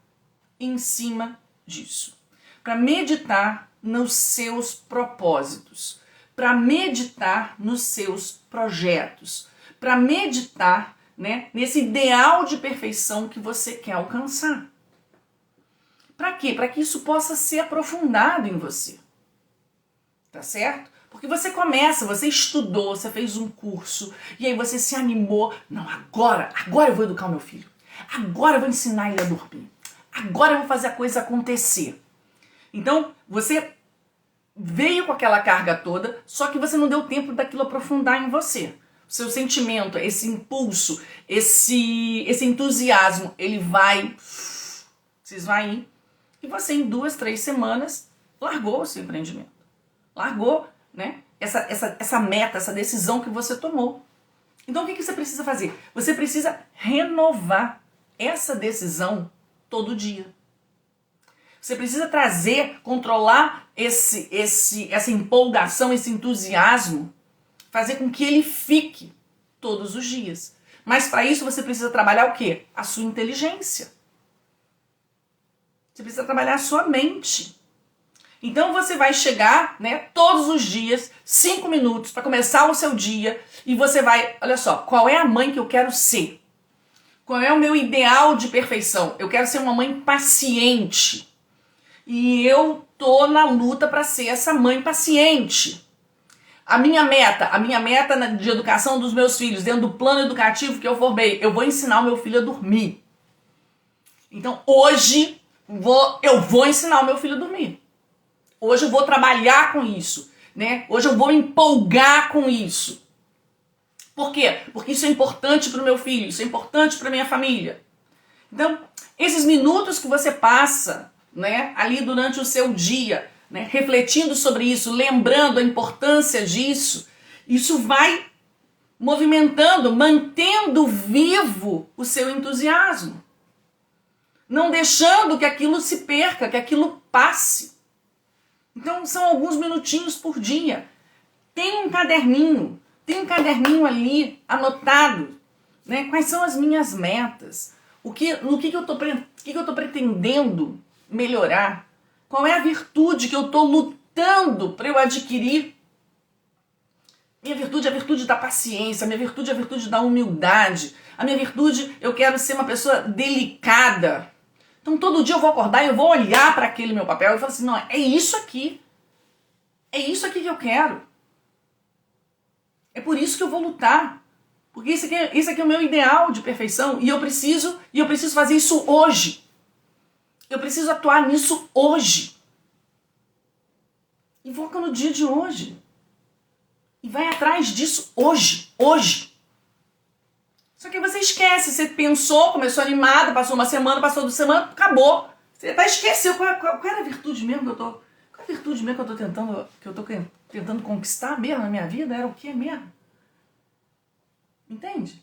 em cima disso, para meditar nos seus propósitos, para meditar nos seus projetos, para meditar, né, nesse ideal de perfeição que você quer alcançar. Para quê? Para que isso possa ser aprofundado em você. Tá certo? Porque você estudou, você fez um curso, e aí você se animou. Não, agora eu vou educar o meu filho. Agora eu vou ensinar ele a dormir. Agora eu vou fazer a coisa acontecer. Então, você veio com aquela carga toda, só que você não deu tempo daquilo aprofundar em você. O seu sentimento, esse impulso, esse entusiasmo, ele vai se esvair. E você, em 2, 3 semanas, largou o seu empreendimento. Largou, né, essa meta, essa decisão que você tomou. Então, o que você precisa fazer? Você precisa renovar essa decisão todo dia. Você precisa controlar essa empolgação, esse entusiasmo, fazer com que ele fique todos os dias. Mas para isso você precisa trabalhar o quê? A sua inteligência. Você precisa trabalhar a sua mente. Então você vai chegar, né, todos os dias, 5 minutos para começar o seu dia, e você vai, olha só, qual é a mãe que eu quero ser? Qual é o meu ideal de perfeição? Eu quero ser uma mãe paciente. E eu tô na luta para ser essa mãe paciente. A minha meta de educação dos meus filhos, dentro do plano educativo que eu formei, eu vou ensinar o meu filho a dormir. Então hoje eu vou ensinar o meu filho a dormir. Hoje eu vou trabalhar com isso, né? Hoje eu vou me empolgar com isso. Por quê? Porque isso é importante para o meu filho, isso é importante para a minha família. Então, esses minutos que você passa, né, ali durante o seu dia, né, refletindo sobre isso, lembrando a importância disso, isso vai movimentando, mantendo vivo o seu entusiasmo. Não deixando que aquilo se perca, que aquilo passe. Então são alguns minutinhos por dia. Tem um caderninho ali anotado, né? Quais são as minhas metas? No que eu tô pretendendo melhorar? Qual é a virtude que eu estou lutando para eu adquirir? Minha virtude é a virtude da paciência, minha virtude é a virtude da humildade. A minha virtude, eu quero ser uma pessoa delicada. Então todo dia eu vou acordar e eu vou olhar para aquele meu papel e falar assim, não, é isso aqui. É isso aqui que eu quero. É por isso que eu vou lutar. Porque isso aqui é o meu ideal de perfeição e eu preciso fazer isso hoje. Eu preciso atuar nisso hoje. E foca no dia de hoje. E vai atrás disso hoje. Hoje. Só que você esquece. Você pensou, começou animado, passou uma semana, passou 2 semanas, acabou. Você até esqueceu qual era a virtude mesmo que eu tô... Qual a virtude mesmo que eu tô tentando conquistar mesmo na minha vida? Era o que mesmo? Entende?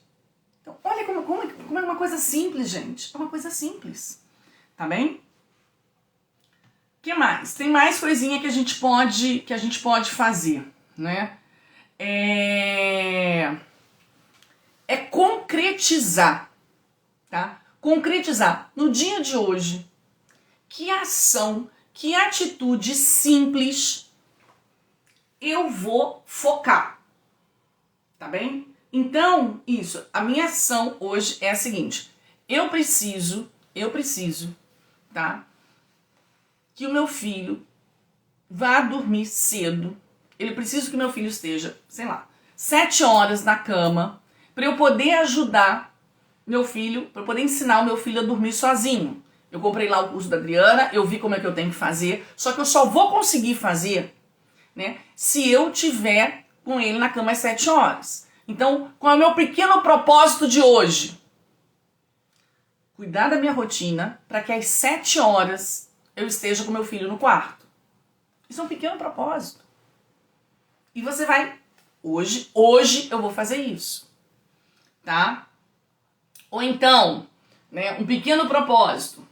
Então, olha como é uma coisa simples, gente. É uma coisa simples. Tá bem? O que mais? Tem mais coisinha que a gente pode fazer, né? É concretizar, tá? Concretizar. No dia de hoje, que ação, que atitude simples eu vou focar, tá bem? Então, a minha ação hoje é a seguinte, eu preciso, tá? Que o meu filho vá dormir cedo, ele precisa que o meu filho esteja, 7 horas na cama, para eu poder ajudar meu filho, para eu poder ensinar o meu filho a dormir sozinho. Eu comprei lá o curso da Adriana, eu vi como é que eu tenho que fazer, só que eu só vou conseguir fazer, né, se eu tiver com ele na cama às 7 horas. Então, qual é o meu pequeno propósito de hoje? Cuidar da minha rotina para que às 7 horas eu esteja com meu filho no quarto. Isso é um pequeno propósito. E você vai, hoje eu vou fazer isso, tá? Ou então, né, um pequeno propósito.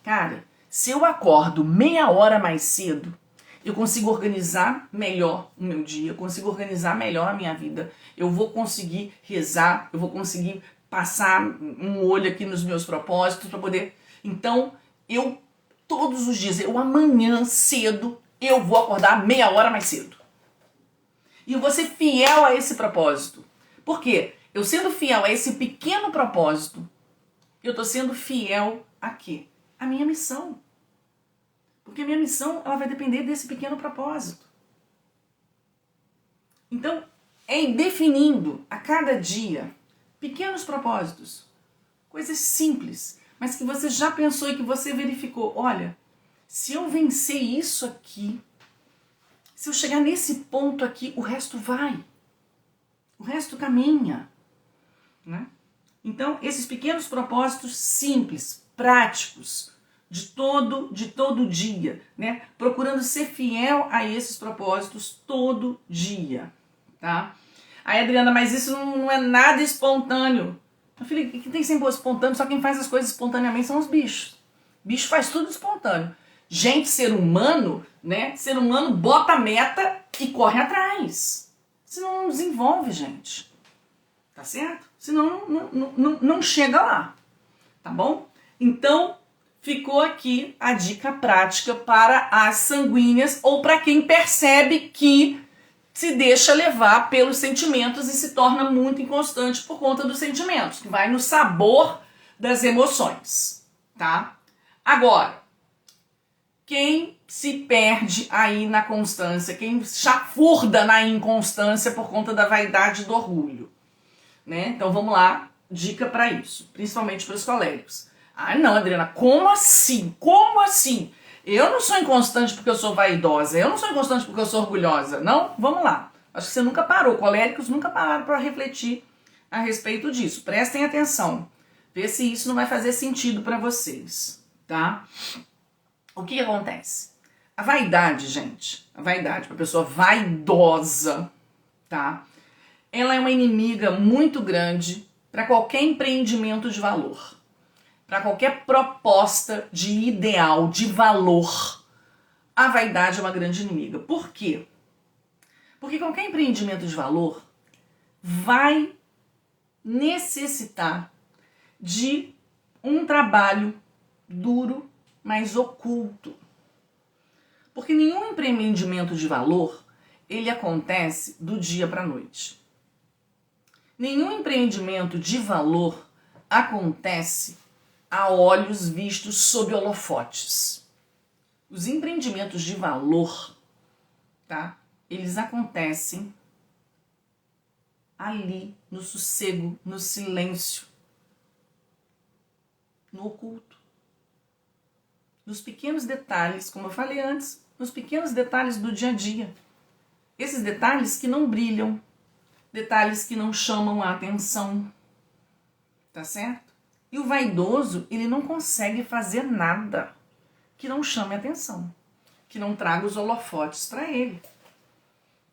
Cara, se eu acordo meia hora mais cedo, eu consigo organizar melhor o meu dia, eu consigo organizar melhor a minha vida, eu vou conseguir rezar, eu vou conseguir passar um olho aqui nos meus propósitos para poder... Então, todos os dias, amanhã cedo, eu vou acordar meia hora mais cedo. E eu vou ser fiel a esse propósito. Por quê? Eu sendo fiel a esse pequeno propósito, eu estou sendo fiel a quê? A minha missão. Porque a minha missão, ela vai depender desse pequeno propósito. Então, é ir definindo a cada dia pequenos propósitos. Coisas simples, mas que você já pensou e que você verificou. Olha, se eu vencer isso aqui, se eu chegar nesse ponto aqui, o resto vai. O resto caminha. Né? Então, esses pequenos propósitos simples, práticos, de todo dia, né? Procurando ser fiel a esses propósitos todo dia, tá? Aí, Adriana, mas isso não é nada espontâneo. Meu filho, que tem que ser espontâneo? Só quem faz as coisas espontaneamente são os bichos. Bicho faz tudo espontâneo. Gente, ser humano, né? Ser humano bota a meta e corre atrás. Senão não desenvolve, gente. Tá certo? Senão não chega lá. Tá bom? Então, ficou aqui a dica prática para as sanguíneas ou para quem percebe que se deixa levar pelos sentimentos e se torna muito inconstante por conta dos sentimentos, que vai no sabor das emoções, tá? Agora, quem se perde aí na constância, quem chafurda na inconstância por conta da vaidade e do orgulho, né? Então vamos lá, dica para isso, principalmente para os coléricos. Ah, não, Adriana, como assim? Como assim? Eu não sou inconstante porque eu sou vaidosa, eu não sou inconstante porque eu sou orgulhosa. Não? Vamos lá. Acho que você nunca parou, coléricos nunca pararam para refletir a respeito disso. Prestem atenção. Vê se isso não vai fazer sentido para vocês, tá? O que acontece? A vaidade, gente, a vaidade, para pessoa vaidosa, tá? Ela é uma inimiga muito grande para qualquer empreendimento de valor. Para qualquer proposta de ideal, de valor, a vaidade é uma grande inimiga. Por quê? Porque qualquer empreendimento de valor vai necessitar de um trabalho duro, mas oculto. Porque nenhum empreendimento de valor, ele acontece do dia para a noite. Nenhum empreendimento de valor acontece a olhos vistos sob holofotes. Os empreendimentos de valor, tá? Eles acontecem ali, no sossego, no silêncio, no oculto. Nos pequenos detalhes, como eu falei antes, nos pequenos detalhes do dia a dia. Esses detalhes que não brilham, detalhes que não chamam a atenção, tá certo? E o vaidoso, ele não consegue fazer nada que não chame atenção, que não traga os holofotes para ele.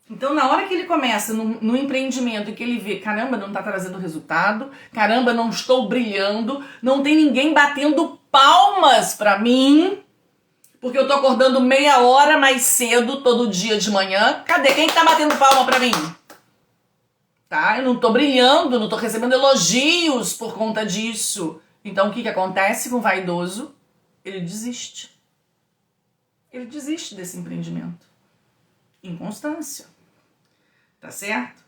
Então, na hora que ele começa no empreendimento e que ele vê, caramba, não está trazendo resultado, caramba, não estou brilhando, não tem ninguém batendo palmas para mim, porque eu estou acordando meia hora mais cedo todo dia de manhã. Cadê? Quem está batendo palma para mim? Tá? Eu não tô brilhando, não tô recebendo elogios por conta disso. Então o que acontece com o vaidoso? Ele desiste. Ele desiste desse empreendimento. Inconstância. Tá certo?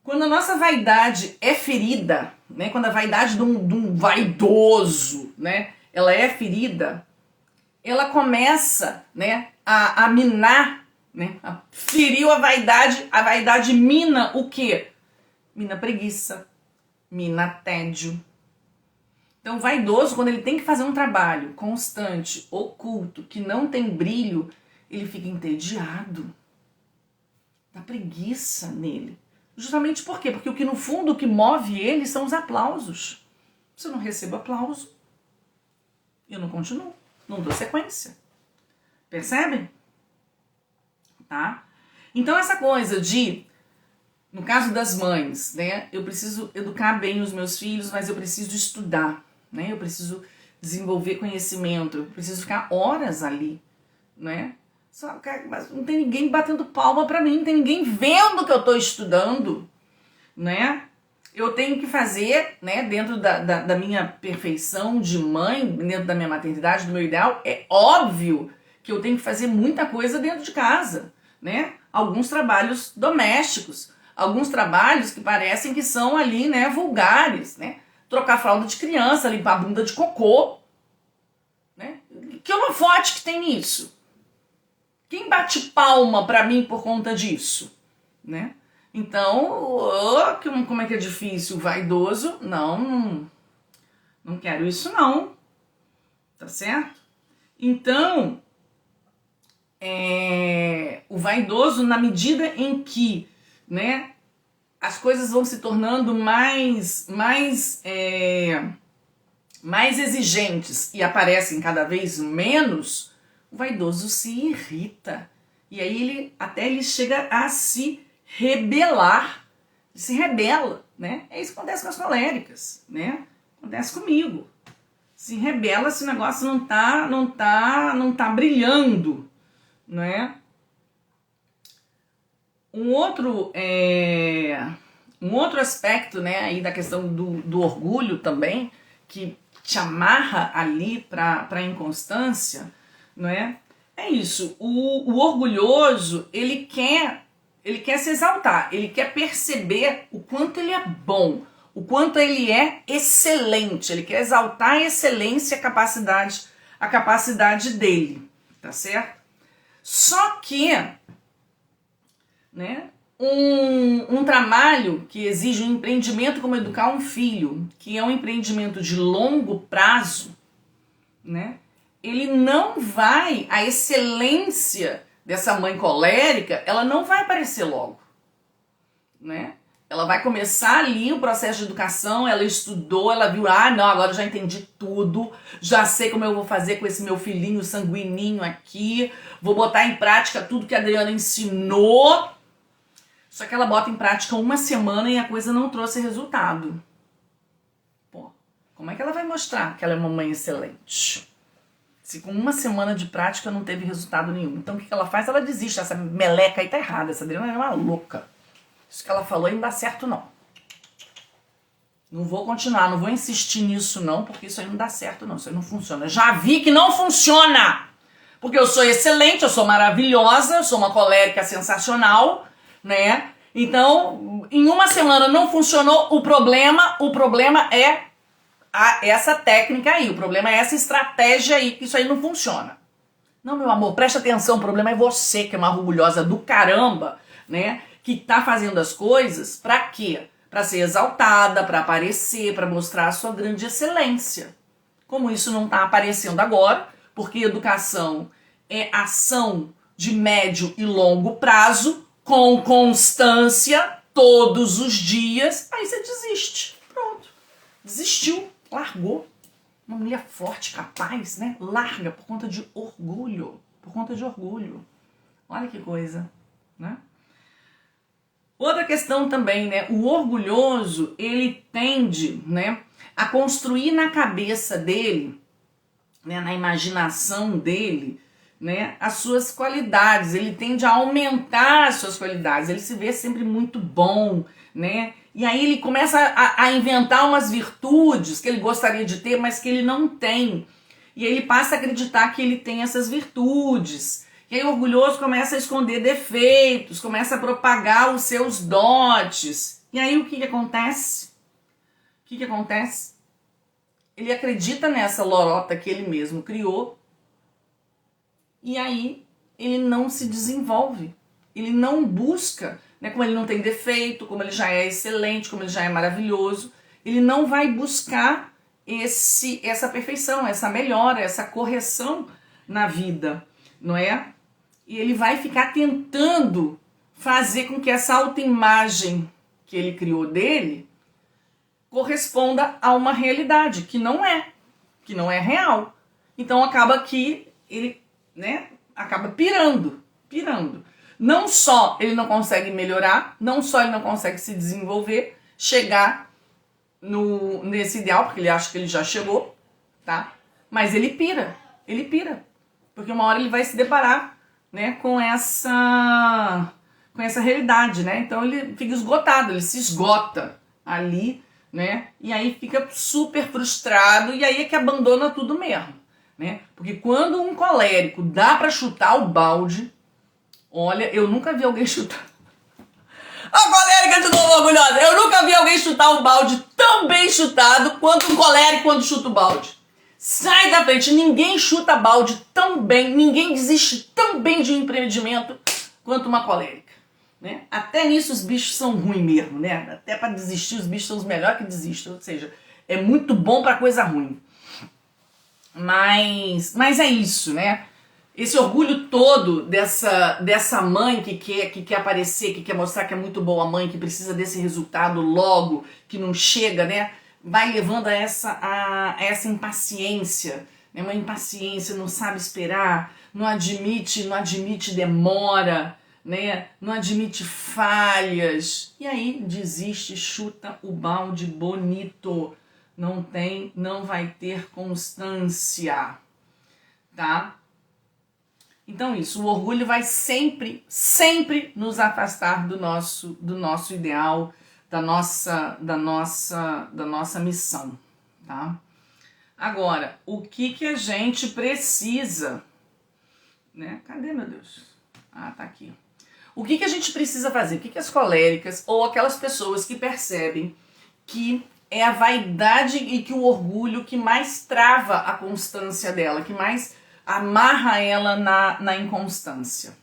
Quando a nossa vaidade é ferida, né? Quando a vaidade de um vaidoso, né? Ela é ferida, ela começa, né? A minar, né? Feriu a vaidade mina o quê? Mina preguiça, mina tédio. Então, o vaidoso, quando ele tem que fazer um trabalho constante, oculto, que não tem brilho, ele fica entediado. Dá preguiça nele. Justamente por quê? Porque o que no fundo o que move ele são os aplausos. Se eu não recebo aplauso, eu não continuo, não dou sequência. Percebem? Tá? Então essa coisa de, no caso das mães, né, eu preciso educar bem os meus filhos, mas eu preciso estudar, né, eu preciso desenvolver conhecimento, eu preciso ficar horas ali, né, mas não tem ninguém batendo palma pra mim, não tem ninguém vendo que eu tô estudando, né, eu tenho que fazer, né, dentro da minha perfeição de mãe, dentro da minha maternidade, do meu ideal, é óbvio que eu tenho que fazer muita coisa dentro de casa, né? Alguns trabalhos domésticos, alguns trabalhos que parecem que são ali, né, vulgares, né? Trocar fralda de criança, limpar a bunda de cocô, né? Que holofote que tem nisso? Quem bate palma pra mim por conta disso, né? Então, como é que é difícil, vaidoso? Não quero isso não, tá certo? Então, o vaidoso, na medida em que, né, as coisas vão se tornando mais exigentes e aparecem cada vez menos, o vaidoso se irrita. E aí ele chega a se rebelar, se rebela, né? É isso que acontece com as coléricas, né? Acontece comigo. Se rebela se o negócio não tá brilhando, né? Um outro aspecto, né, aí da questão do orgulho também, que te amarra ali para a inconstância, não é? É isso. O orgulhoso, ele quer se exaltar, ele quer perceber o quanto ele é bom, o quanto ele é excelente, ele quer exaltar a excelência, a capacidade dele, tá certo? Só que, né, um trabalho que exige um empreendimento como educar um filho, que é um empreendimento de longo prazo, né, ele não vai, a excelência dessa mãe colérica, ela não vai aparecer logo, né? Ela vai começar ali o processo de educação, ela estudou, ela viu, não, agora eu já entendi tudo, já sei como eu vou fazer com esse meu filhinho sanguininho aqui, vou botar em prática tudo que a Adriana ensinou. Só que ela bota em prática uma semana e a coisa não trouxe resultado. Pô, como é que ela vai mostrar que ela é uma mãe excelente? Se com uma semana de prática não teve resultado nenhum. Então o que ela faz? Ela desiste. Essa meleca aí tá errada, essa Adriana é uma louca. Isso que ela falou aí não dá certo, não. Não vou continuar, não vou insistir nisso, não, porque isso aí não dá certo, não. Isso aí não funciona. Já vi que não funciona! Porque eu sou excelente, eu sou maravilhosa, eu sou uma colérica sensacional, né? Então, em uma semana não funcionou, o problema é essa técnica aí, o problema é essa estratégia aí, que isso aí não funciona. Não, meu amor, presta atenção, o problema é você, que é uma orgulhosa do caramba, né? Que tá fazendo as coisas pra quê? Pra ser exaltada, pra aparecer, pra mostrar a sua grande excelência. Como isso não tá aparecendo agora, porque educação é ação de médio e longo prazo, com constância, todos os dias, aí você desiste. Pronto. Desistiu, largou. Uma mulher forte, capaz, né? Larga por conta de orgulho. Por conta de orgulho. Olha que coisa, né? Outra questão também, né? O orgulhoso, ele tende, né, a construir na cabeça dele, né, na imaginação dele, né, as suas qualidades. Ele tende a aumentar as suas qualidades. Ele se vê sempre muito bom, né? E aí ele começa a inventar umas virtudes que ele gostaria de ter, mas que ele não tem. E aí ele passa a acreditar que ele tem essas virtudes. E aí o orgulhoso começa a esconder defeitos, começa a propagar os seus dotes. E aí o que acontece? O que acontece? Ele acredita nessa lorota que ele mesmo criou. E aí ele não se desenvolve. Ele não busca, né, como ele não tem defeito, como ele já é excelente, como ele já é maravilhoso, ele não vai buscar essa perfeição, essa melhora, essa correção na vida, não é? E ele vai ficar tentando fazer com que essa autoimagem que ele criou dele corresponda a uma realidade que não é real. Então acaba que ele, né, acaba pirando. Não só ele não consegue melhorar, não só ele não consegue se desenvolver, chegar nesse ideal, porque ele acha que ele já chegou, tá? Mas ele pira. Porque uma hora ele vai se deparar, né, com essa realidade, né? Então ele fica esgotado, ele se esgota ali, né? E aí fica super frustrado e aí é que abandona tudo mesmo, né? Porque quando um colérico dá pra chutar o balde, olha, eu nunca vi alguém chutar. A colérica de novo orgulhosa. Eu nunca vi alguém chutar o balde tão bem chutado quanto um colérico quando chuta o balde. Sai da frente, ninguém chuta balde tão bem, ninguém desiste tão bem de um empreendimento quanto uma colérica, né? Até nisso os bichos são ruins mesmo, né? Até para desistir os bichos são os melhores que desistem, ou seja, é muito bom para coisa ruim. Mas é isso, né? Esse orgulho todo dessa mãe que quer aparecer, que quer mostrar que é muito boa mãe, que precisa desse resultado logo, que não chega, né? Vai levando a essa impaciência, né? Uma impaciência, não sabe esperar, não admite demora, né? Não admite falhas. E aí desiste, chuta o balde bonito. Não vai ter constância, tá? Então isso, o orgulho vai sempre, sempre nos afastar do nosso ideal, da nossa missão, tá? Agora, o que a gente precisa, né? Cadê, meu Deus? Ah, tá aqui. O que a gente precisa fazer? O que as coléricas ou aquelas pessoas que percebem que é a vaidade e que o orgulho que mais trava a constância dela, que mais amarra ela na inconstância?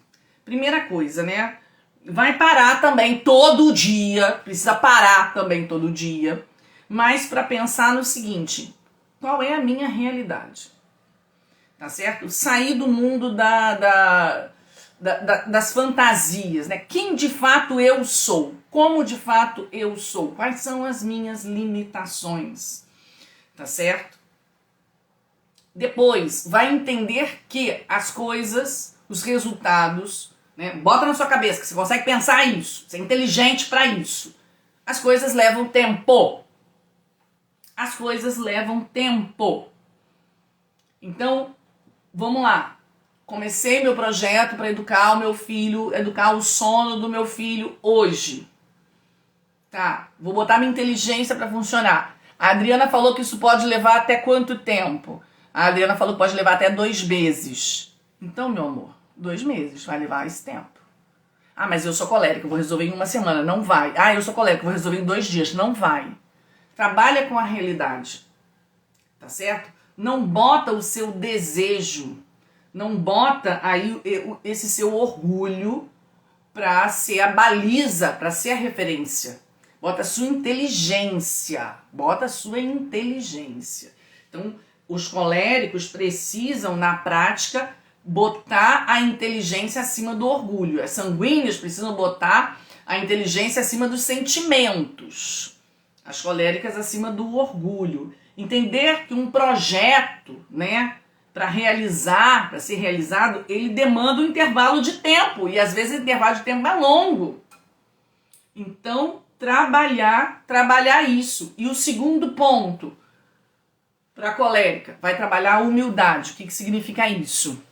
Primeira coisa, né? Vai parar também todo dia, precisa parar também todo dia, mas para pensar no seguinte: qual é a minha realidade? Tá certo? Sair do mundo das fantasias, né? Quem de fato eu sou? Como de fato eu sou? Quais são as minhas limitações? Tá certo? Depois, vai entender que as coisas, os resultados, né? Bota na sua cabeça que você consegue pensar isso, você é inteligente para isso. As coisas levam tempo. As coisas levam tempo. Então, vamos lá. Comecei meu projeto para educar o meu filho, educar o sono do meu filho hoje. Tá, vou botar minha inteligência para funcionar. A Adriana falou que isso pode levar até quanto tempo? A Adriana falou que pode levar até 2 meses. Então, meu amor, 2 meses vai levar esse tempo. Ah, mas eu sou colérica, vou resolver em 1 semana. Não vai. Ah, eu sou colérica, vou resolver em 2 dias. Não vai. Trabalha com a realidade. Tá certo? Não bota o seu desejo, não bota aí esse seu orgulho para ser a baliza, para ser a referência. Bota a sua inteligência. Bota a sua inteligência. Então, os coléricos precisam, na prática, botar a inteligência acima do orgulho. As sanguíneas precisam botar a inteligência acima dos sentimentos. As coléricas acima do orgulho. Entender que um projeto, né, para realizar, para ser realizado, ele demanda um intervalo de tempo. E às vezes o intervalo de tempo é longo. Então, trabalhar isso. E o segundo ponto, para a colérica, vai trabalhar a humildade. O que significa isso?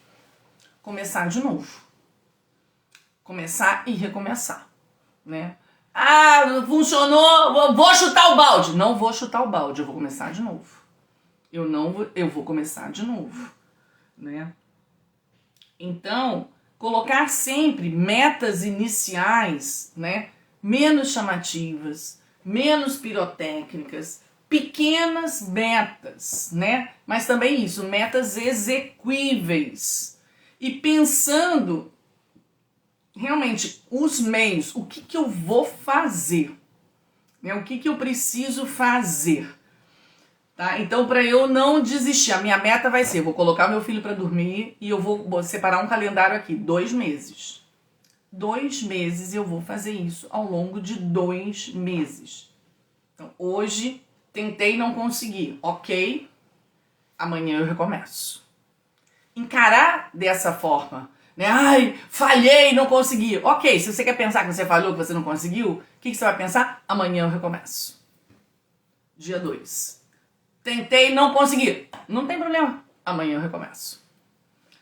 Começar de novo. Começar e recomeçar, né? Ah, funcionou, vou chutar o balde. Não vou chutar o balde, eu vou começar de novo. Eu vou começar de novo, né? Então, colocar sempre metas iniciais, né? Menos chamativas, menos pirotécnicas, pequenas metas, né? Mas também isso, metas exequíveis. E pensando realmente os meios, o que eu vou fazer, né? O que eu preciso fazer, tá? Então, para eu não desistir, a minha meta vai ser, vou colocar meu filho para dormir e eu vou separar um calendário aqui, 2 meses. 2 meses eu vou fazer isso ao longo de 2 meses. Então, hoje tentei, não consegui, ok? Amanhã eu recomeço. Encarar dessa forma, né? Ai, falhei, não consegui. Ok, se você quer pensar que você falhou, que você não conseguiu, o que você vai pensar? Amanhã eu recomeço. Dia 2. Tentei, não consegui. Não tem problema. Amanhã eu recomeço.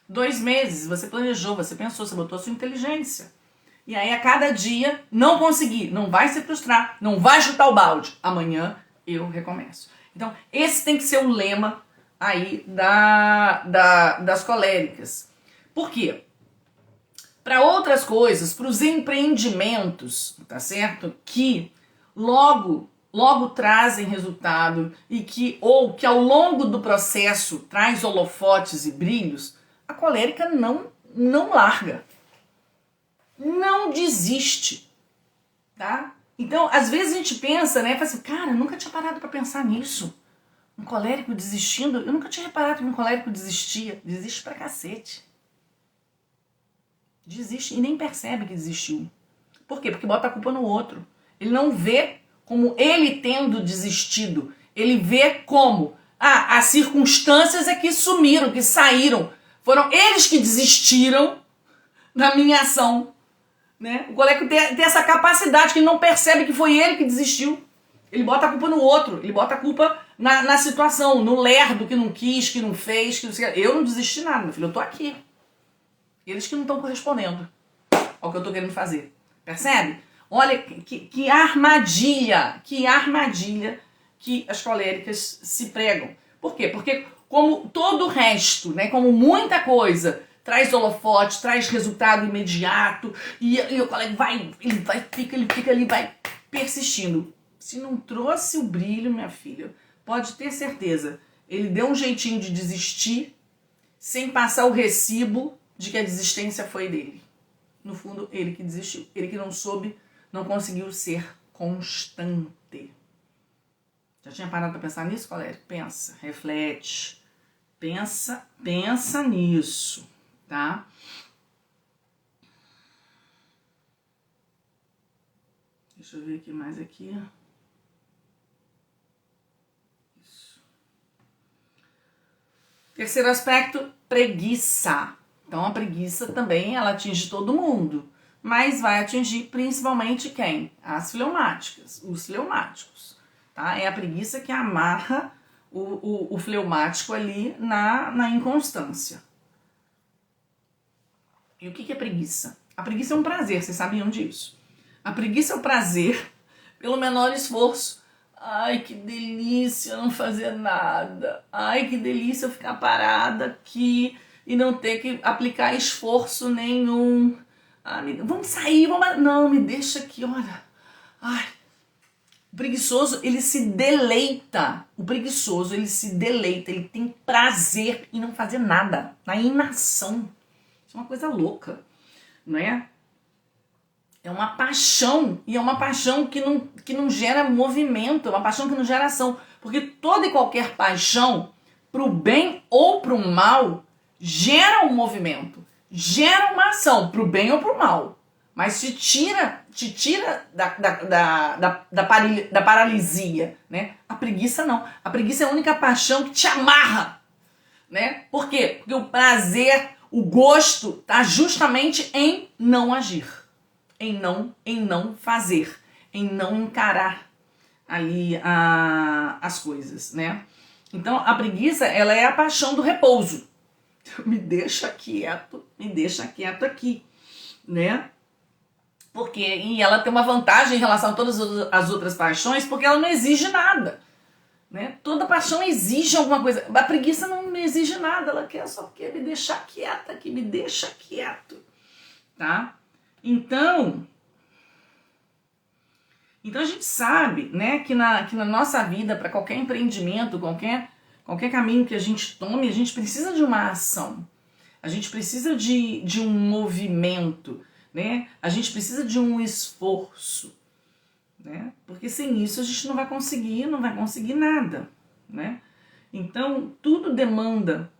2 meses, você planejou, você pensou, você botou a sua inteligência. E aí a cada dia, não consegui. Não vai se frustrar, não vai chutar o balde. Amanhã eu recomeço. Então, esse tem que ser o lema aí das coléricas. Por quê? Para outras coisas, para os empreendimentos, tá certo? Que logo trazem resultado e que ao longo do processo traz holofotes e brilhos, a colérica não larga. Não desiste, tá? Então, às vezes a gente pensa, né? Fala assim, cara, eu nunca tinha parado para pensar nisso. Um colérico desistindo, eu nunca tinha reparado que um colérico desistia. Desiste pra cacete. Desiste e nem percebe que desistiu. Por quê? Porque bota a culpa no outro. Ele não vê como ele tendo desistido. Ele vê como as circunstâncias é que sumiram, que saíram. Foram eles que desistiram da minha ação. Né? O colérico tem essa capacidade que ele não percebe que foi ele que desistiu. Ele bota a culpa no outro. Ele bota a culpa na situação, no lerdo que não quis, que não fez. Eu não desisti nada, meu filho. Eu tô aqui. Eles que não estão correspondendo ao que eu estou querendo fazer. Percebe? Olha que armadilha que as coléricas se pregam. Por quê? Porque como todo o resto, né, como muita coisa traz holofote, traz resultado imediato, e o colega fica ali, vai persistindo. Se não trouxe o brilho, minha filha, pode ter certeza, ele deu um jeitinho de desistir sem passar o recibo de que a desistência foi dele. No fundo, ele que desistiu, ele que não soube, não conseguiu ser constante. Já tinha parado para pensar nisso, colega? Pensa, reflete, pensa nisso, tá? Deixa eu ver aqui mais aqui. Isso. Terceiro aspecto, preguiça. Então a preguiça também ela atinge todo mundo, mas vai atingir principalmente quem? As fleumáticas, os fleumáticos. Tá? É a preguiça que amarra o fleumático ali na inconstância. E o que é preguiça? A preguiça é um prazer, vocês sabiam disso? A preguiça é o prazer pelo menor esforço. Ai, que delícia não fazer nada. Ai, que delícia eu ficar parada aqui e não ter que aplicar esforço nenhum. Vamos sair, vamos... Não, me deixa aqui, olha. Ai, o preguiçoso, ele se deleita. O preguiçoso, ele se deleita. Ele tem prazer em não fazer nada. Na inação. Isso é uma coisa louca, não é? É uma paixão. E é uma paixão que não gera movimento. É uma paixão que não gera ação. Porque toda e qualquer paixão, pro bem ou pro mal, gera um movimento. Gera uma ação, pro bem ou pro mal. Mas te tira da paralisia, né? A preguiça não. A preguiça é a única paixão que te amarra, né? Por quê? Porque o prazer, o gosto, tá justamente em não agir, em não fazer, em não encarar ali as coisas, né? Então a preguiça, ela é a paixão do repouso. Me deixa quieto aqui, né? E ela tem uma vantagem em relação a todas as outras paixões, porque ela não exige nada, né? Toda paixão exige alguma coisa. A preguiça não exige nada, ela quer só que me deixar quieta aqui, me deixa quieto, tá? Então a gente sabe, né, que na nossa vida, para qualquer empreendimento, qualquer caminho que a gente tome, a gente precisa de uma ação, a gente precisa de um movimento, né? A gente precisa de um esforço, né? Porque sem isso a gente não vai conseguir nada, né? Então tudo demanda,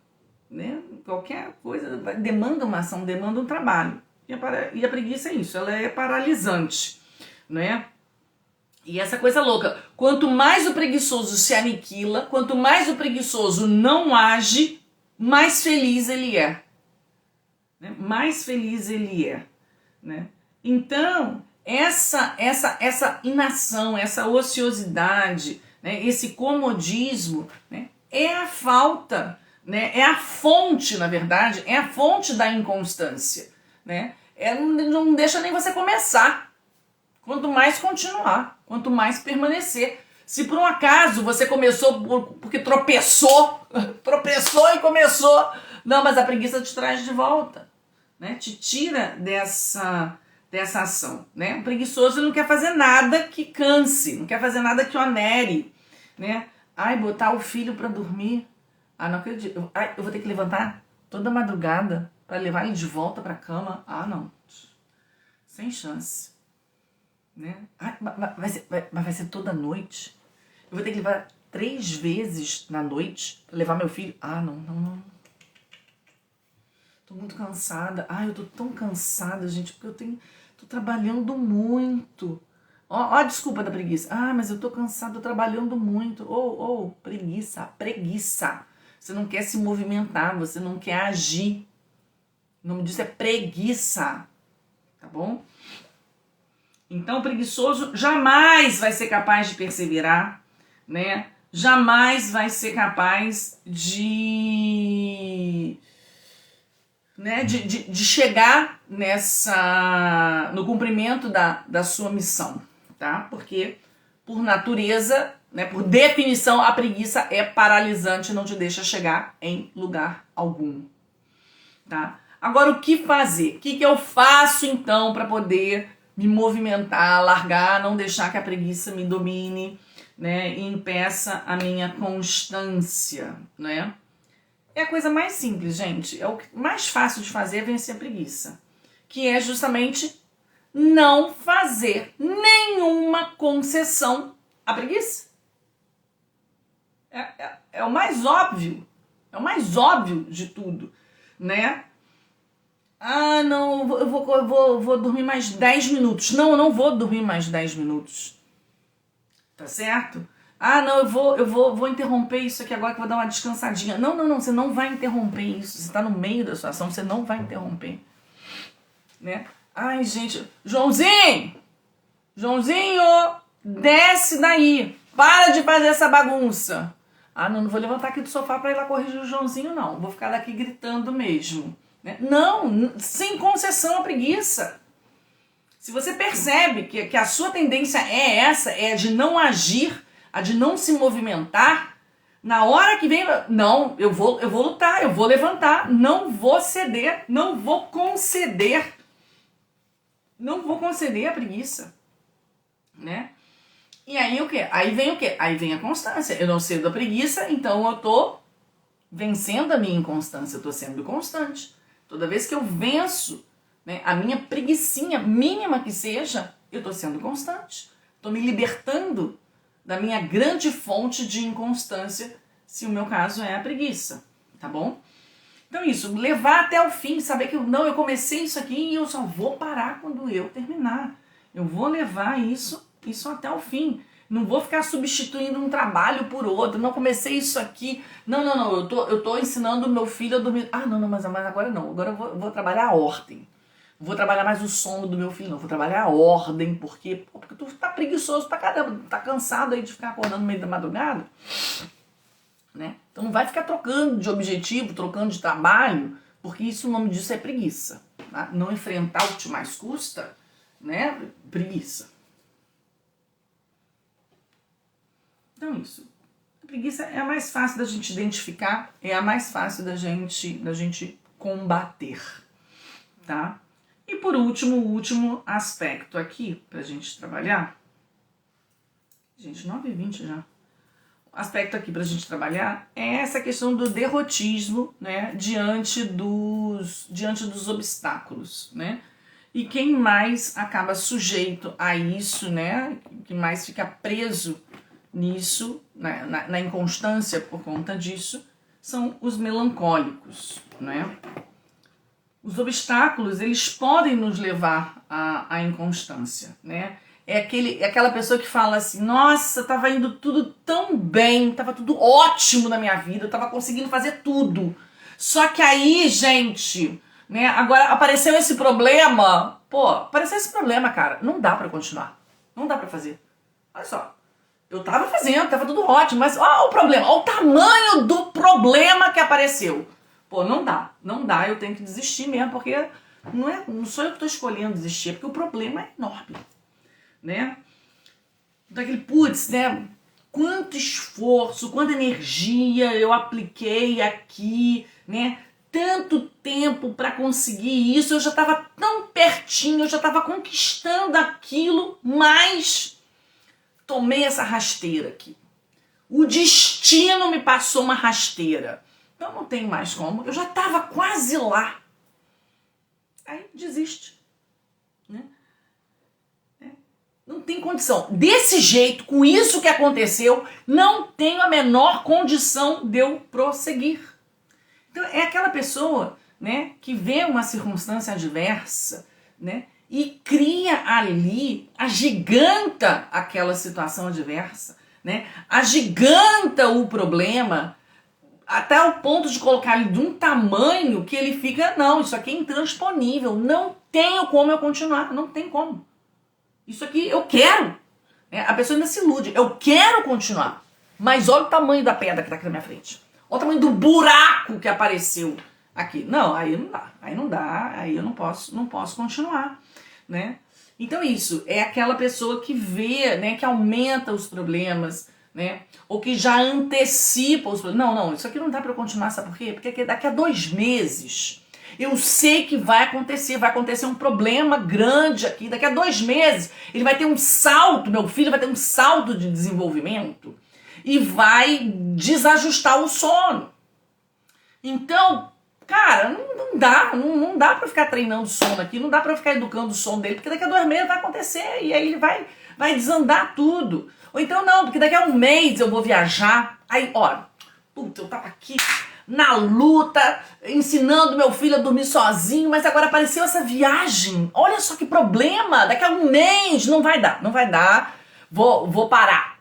né? Qualquer coisa demanda uma ação, demanda um trabalho. E a preguiça é isso, ela é paralisante, né? E essa coisa louca, quanto mais o preguiçoso se aniquila, quanto mais o preguiçoso não age, mais feliz ele é, né? Mais feliz ele é, né? Então, essa inação, essa ociosidade, né? Esse comodismo, né? É a falta, né? É a fonte, na verdade, é a fonte da inconstância, né? Não deixa nem você começar. Quanto mais continuar, quanto mais permanecer. Se por um acaso você começou porque tropeçou e começou, não, mas a preguiça te traz de volta, né? Te tira dessa ação, né? O preguiçoso não quer fazer nada que canse, não quer fazer nada que onere, né? Ai, botar o filho para dormir. Não acredito. Eu vou ter que levantar toda madrugada para levar ele de volta para a cama. Não. Sem chance. Né? Vai ser toda noite? Eu vou ter que levar 3 vezes na noite pra levar meu filho? Não. Tô muito cansada. Eu tô tão cansada, gente, porque tô trabalhando muito. Ó a desculpa da preguiça. Mas eu tô cansada, tô trabalhando muito. Preguiça. Você não quer se movimentar, você não quer agir. O nome disso é preguiça. Tá bom? Então, o preguiçoso jamais vai ser capaz de perseverar, né? Jamais vai ser capaz de né, de chegar no cumprimento da sua missão, tá? Porque, por natureza, né, por definição, a preguiça é paralisante e não te deixa chegar em lugar algum, tá? Agora, o que fazer? O que eu faço, então, para poder me movimentar, largar, não deixar que a preguiça me domine, né, e impeça a minha constância, né? É a coisa mais simples, gente. É o mais fácil de fazer é vencer a preguiça. Que é justamente não fazer nenhuma concessão à preguiça. É o mais óbvio. É o mais óbvio de tudo, né? Ah, não, eu vou dormir mais 10 minutos. Não, eu não vou dormir mais 10 minutos. Tá certo? Ah, não, eu vou interromper isso aqui agora que eu vou dar uma descansadinha. Não, você não vai interromper isso. Você tá no meio da sua ação, você não vai interromper. Né? Ai, gente, Joãozinho, desce daí. Para de fazer essa bagunça. Ah, não vou levantar aqui do sofá para ir lá corrigir o Joãozinho, não. Vou ficar daqui gritando mesmo. Né? Não, sem concessão à preguiça. Se você percebe que a sua tendência é essa, é de não agir, a de não se movimentar, na hora que vem, não, eu vou lutar, eu vou levantar, não vou ceder, não vou conceder a preguiça, né? E aí o quê? Aí vem o quê? Aí vem a constância. Eu não cedo a preguiça, então eu tô vencendo a minha inconstância, eu tô sendo constante. Toda vez que eu venço, né, a minha preguicinha, mínima que seja, eu tô sendo constante. Tô me libertando da minha grande fonte de inconstância, se o meu caso é a preguiça, tá bom? Então isso, levar até o fim, saber que eu comecei isso aqui e eu só vou parar quando eu terminar. Eu vou levar isso até o fim. Não vou ficar substituindo um trabalho por outro. Não comecei isso aqui. Não. Eu tô ensinando o meu filho a dormir. Ah, não, mas agora não. Agora eu vou trabalhar a ordem. Vou trabalhar mais o sono do meu filho, não. Vou trabalhar a ordem, porque tu tá preguiçoso pra caramba, tá cansado aí de ficar acordando no meio da madrugada, né? Então não vai ficar trocando de objetivo, trocando de trabalho, porque isso, o nome disso é preguiça, tá? Não enfrentar o que mais custa, né? Preguiça. Então isso. A preguiça é a mais fácil da gente identificar, é a mais fácil da gente combater, tá? E por último, o último aspecto aqui pra gente trabalhar. Gente, 9h20 já. O aspecto aqui pra gente trabalhar é essa questão do derrotismo, né, diante dos obstáculos, né? E quem mais acaba sujeito a isso, né? Quem mais fica preso nisso, né, na inconstância por conta disso, são os melancólicos, né? Os obstáculos, eles podem nos levar à inconstância, né? É aquela pessoa que fala assim, nossa, tava indo tudo tão bem, tava tudo ótimo na minha vida, eu tava conseguindo fazer tudo. Só que aí, gente, né, agora apareceu esse problema. Pô, apareceu esse problema, cara, não dá pra continuar, não dá pra fazer. Olha só, eu tava fazendo, tava tudo ótimo, mas olha o problema, olha o tamanho do problema que apareceu. Pô, não dá, eu tenho que desistir mesmo, porque não sou eu que tô escolhendo desistir, é porque o problema é enorme, né? Daquele, putz, né? Quanto esforço, quanta energia eu apliquei aqui, né? Tanto tempo para conseguir isso, eu já tava tão pertinho, eu já tava conquistando aquilo, mas tomei essa rasteira aqui. O destino me passou uma rasteira. Então não tem mais como. Eu já estava quase lá. Aí desiste. Né? Não tem condição. Desse jeito, com isso que aconteceu, não tenho a menor condição de eu prosseguir. Então é aquela pessoa, né, que vê uma circunstância adversa, né, e cria ali, agiganta aquela situação adversa, né, agiganta o problema, até o ponto de colocar ele de um tamanho que ele fica, não, isso aqui é intransponível, não tenho como eu continuar, não tem como. Isso aqui eu quero. A pessoa ainda se ilude, eu quero continuar, mas olha o tamanho da pedra que está aqui na minha frente, olha o tamanho do buraco que apareceu aqui. Não, aí não dá, aí eu não posso continuar, né? Então isso, é aquela pessoa que vê, né, que aumenta os problemas, né, ou que já antecipa os problemas. Não, isso aqui não dá para eu continuar, sabe por quê? Porque daqui a 2 meses eu sei que vai acontecer um problema grande aqui. Daqui a 2 meses ele vai ter um salto, meu filho vai ter um salto de desenvolvimento e vai desajustar o sono. Então, cara, não dá pra ficar treinando sono aqui, não dá pra ficar educando o sono dele, porque daqui a 2 meses vai acontecer e aí ele vai desandar tudo. Ou então não, porque daqui a 1 mês eu vou viajar, aí, olha, puta, eu tava aqui na luta, ensinando meu filho a dormir sozinho, mas agora apareceu essa viagem, olha só que problema, daqui a 1 mês não vai dar, vou parar.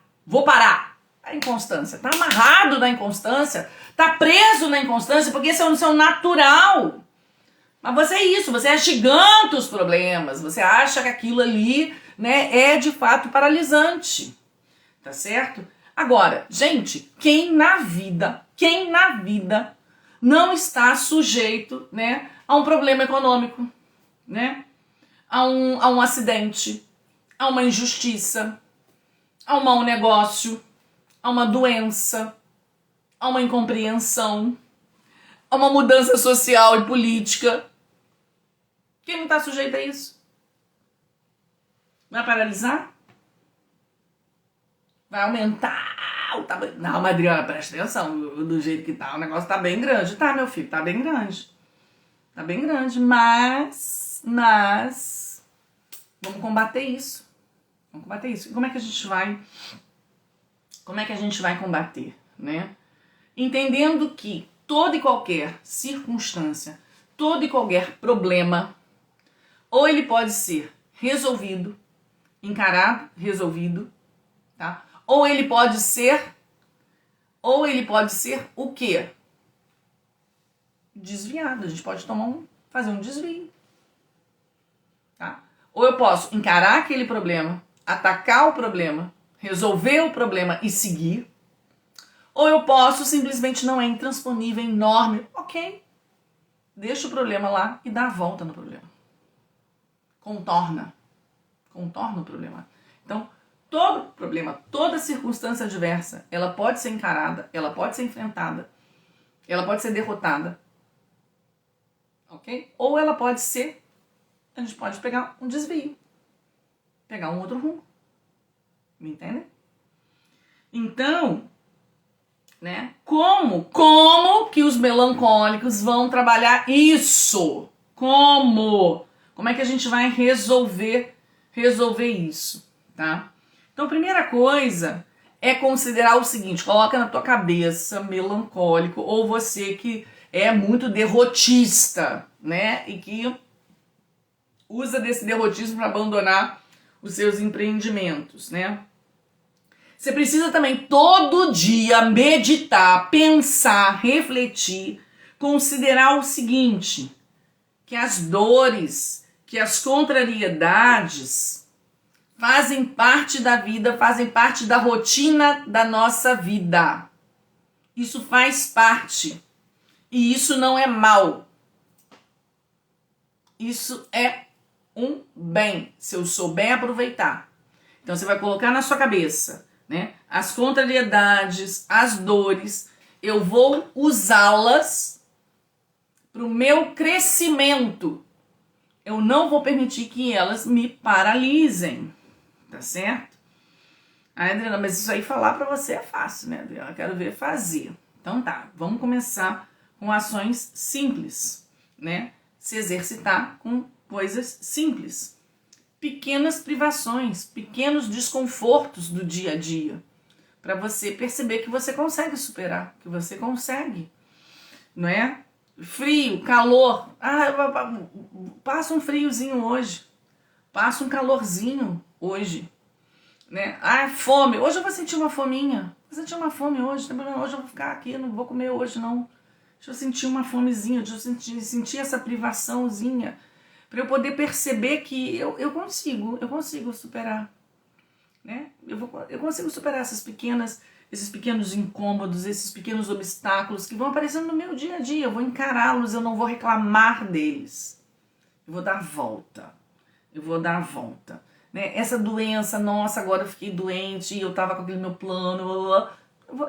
A inconstância, tá amarrado na inconstância, tá preso na inconstância, porque esse é o seu natural. Mas você é isso, você agiganta os problemas, você acha que aquilo ali, né, é de fato paralisante, tá certo? Agora, gente, quem na vida não está sujeito, né, a um problema econômico, né, a um acidente, a uma injustiça, a um mau negócio, a uma doença, a uma incompreensão, a uma mudança social e política. Quem não está sujeito a isso? Vai paralisar? Vai aumentar o tamanho? Não, mas Adriana, presta atenção, do jeito que tá, o negócio tá bem grande. Tá, meu filho, tá bem grande. Tá bem grande, mas vamos combater isso. E como é que a gente vai combater, né? Entendendo que toda e qualquer circunstância, todo e qualquer problema, ou ele pode ser resolvido, encarado, resolvido, tá? Ou ele pode ser o quê? Desviado. A gente pode fazer um desvio, tá? Ou eu posso encarar aquele problema, atacar o problema, resolver o problema e seguir. Ou eu posso simplesmente não é intransponível, é enorme. Ok. Deixa o problema lá e dá a volta no problema. Contorna o problema. Então, todo problema, toda circunstância adversa, ela pode ser encarada, ela pode ser enfrentada, ela pode ser derrotada. Ok? Ou ela pode ser, a gente pode pegar um desvio, pegar um outro rumo. Me entendem? Então, né? Como que os melancólicos vão trabalhar isso? Como é que a gente vai resolver isso, tá? Então, a primeira coisa é considerar o seguinte, coloca na tua cabeça, melancólico, ou você que é muito derrotista, né? E que usa desse derrotismo para abandonar os seus empreendimentos, né? Você precisa também todo dia meditar, pensar, refletir, considerar o seguinte, que as dores, que as contrariedades fazem parte da vida, fazem parte da rotina da nossa vida. Isso faz parte. E isso não é mal. Isso é um bem, se eu souber aproveitar. Então você vai colocar na sua cabeça, né? As contrariedades, as dores, eu vou usá-las para o meu crescimento. Eu não vou permitir que elas me paralisem, tá certo? Aí, Adriana, mas isso aí falar para você é fácil, né, Adriana? Eu quero ver fazer. Então tá, vamos começar com ações simples, né? Se exercitar com coisas simples. Pequenas privações, pequenos desconfortos do dia a dia, para você perceber que você consegue superar, que você consegue, não é? Frio, calor, passa um friozinho hoje, passa um calorzinho hoje, né? Fome, hoje eu vou sentir uma fominha, vou sentir uma fome hoje eu vou ficar aqui, não vou comer hoje não, deixa eu sentir uma fomezinha, deixa eu sentir essa privaçãozinha, para eu poder perceber que eu consigo superar, né? Eu consigo superar essas pequenas esses pequenos incômodos, esses pequenos obstáculos que vão aparecendo no meu dia a dia. Eu vou encará-los, eu não vou reclamar deles. Eu vou dar a volta. Eu vou dar a volta. Né? Essa doença, nossa, agora eu fiquei doente e eu tava com aquele meu plano, blá, blá, blá.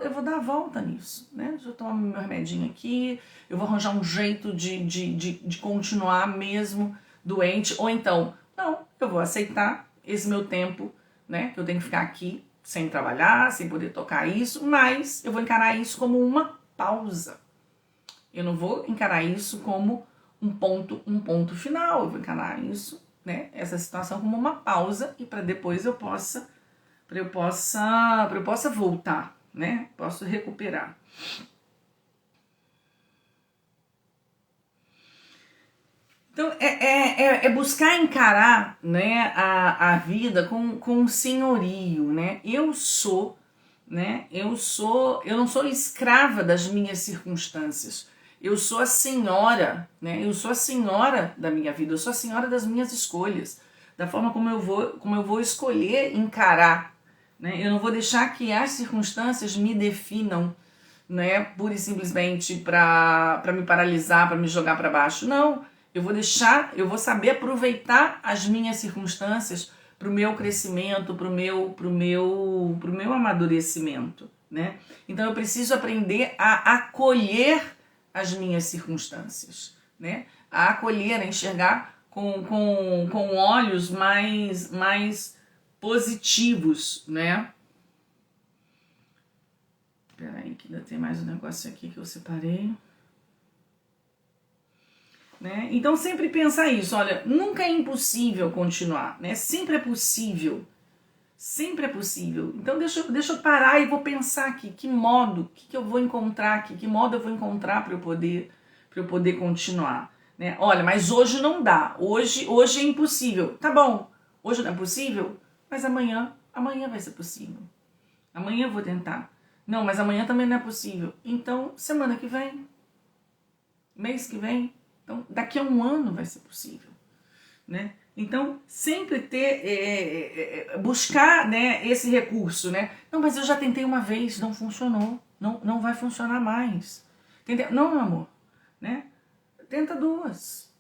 Eu vou dar a volta nisso, né? Deixa eu tomar meu remedinho aqui, eu vou arranjar um jeito de continuar mesmo doente, ou então, não, eu vou aceitar esse meu tempo, né? Que eu tenho que ficar aqui sem trabalhar, sem poder tocar isso, mas eu vou encarar isso como uma pausa. Eu não vou encarar isso como um ponto final, eu vou encarar isso, né? Essa situação como uma pausa e para depois eu possa voltar, né? Posso recuperar. Então, é buscar encarar, né, a vida com senhorio, né? Eu não sou escrava das minhas circunstâncias. Eu sou a senhora, né? Eu sou a senhora da minha vida, eu sou a senhora das minhas escolhas, da forma como eu vou escolher encarar, né? Eu não vou deixar que as circunstâncias me definam, né, pura e simplesmente para me paralisar, para me jogar para baixo. Não, eu vou saber aproveitar as minhas circunstâncias para o meu crescimento, para o meu amadurecimento, né? Então eu preciso aprender a acolher as minhas circunstâncias, né? A acolher, a enxergar com olhos mais positivos, né? Espera aí que ainda tem mais um negócio aqui que eu separei. Né? Então sempre pensar isso, olha, nunca é impossível continuar, né? Sempre é possível. Sempre é possível. Então deixa eu parar e vou pensar aqui, que modo, que eu vou encontrar aqui, que modo eu vou encontrar para eu poder continuar, né? Olha, mas hoje não dá. Hoje é impossível. Tá bom. Hoje não é possível, mas amanhã vai ser possível. Amanhã eu vou tentar. Não, mas amanhã também não é possível. Então, semana que vem, mês que vem, então daqui a um ano vai ser possível, né? Então, sempre buscar, né, esse recurso, né? Não, mas eu já tentei uma vez, não funcionou, não vai funcionar mais. Tentei, não, meu amor, né? Tenta duas.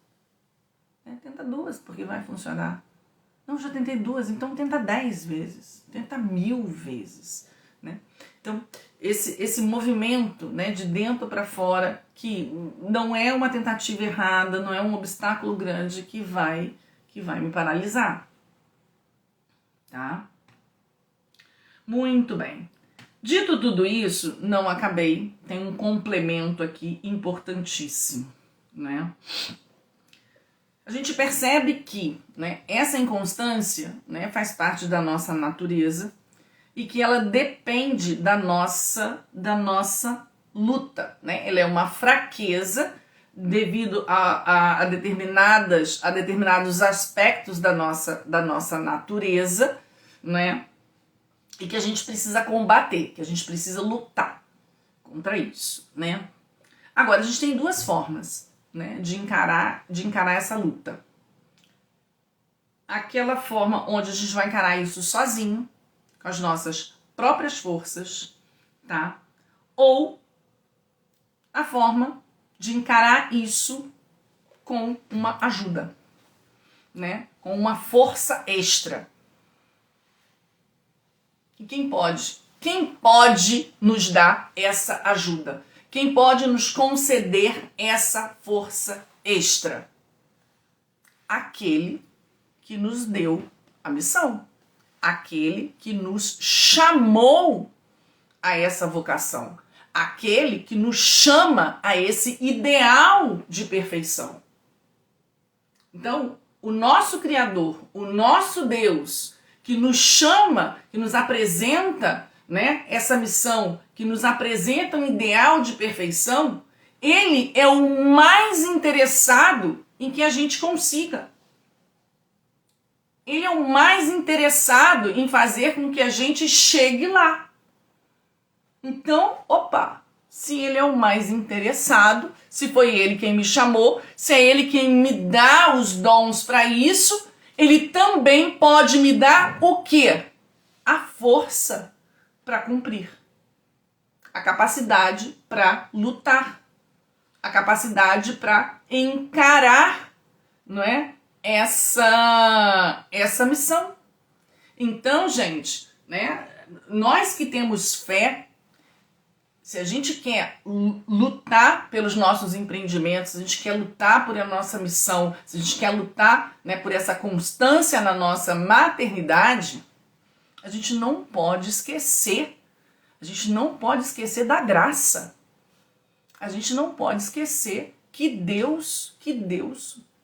Né? Tenta duas, porque vai funcionar. Não, já tentei duas, então tenta 10 vezes, tenta 1000 vezes, né? Então, esse movimento, né, de dentro para fora, que não é uma tentativa errada, não é um obstáculo grande que vai me paralisar, tá? Muito bem. Dito tudo isso, não acabei, tem um complemento aqui importantíssimo, né? A gente percebe que, né, essa inconstância, né, faz parte da nossa natureza e que ela depende da nossa luta, né? Ela é uma fraqueza devido a determinados aspectos da nossa natureza, né? E que a gente precisa combater, que a gente precisa lutar contra isso, né? Agora, a gente tem duas formas, né, de encarar essa luta. Aquela forma onde a gente vai encarar isso sozinho, com as nossas próprias forças, tá? Ou a forma de encarar isso com uma ajuda, né? Com uma força extra. E quem pode nos dar essa ajuda? Quem pode nos conceder essa força extra? Aquele que nos deu a missão. Aquele que nos chamou a essa vocação. Aquele que nos chama a esse ideal de perfeição. Então, o nosso Criador, o nosso Deus, que nos chama, que nos apresenta, né, essa missão, que nos apresenta um ideal de perfeição, ele é o mais interessado em que a gente consiga. Ele é o mais interessado em fazer com que a gente chegue lá. Então, se ele é o mais interessado, se foi ele quem me chamou, se é ele quem me dá os dons para isso, ele também pode me dar o quê? A força para cumprir. a capacidade para lutar, a capacidade para encarar, não é? Essa missão. Então, gente, né? Nós que temos fé, se a gente quer lutar pelos nossos empreendimentos, se a gente quer lutar por a nossa missão, se a gente quer lutar, né, por essa constância na nossa maternidade, a gente não pode esquecer. A gente não pode esquecer da graça. A gente não pode esquecer que Deus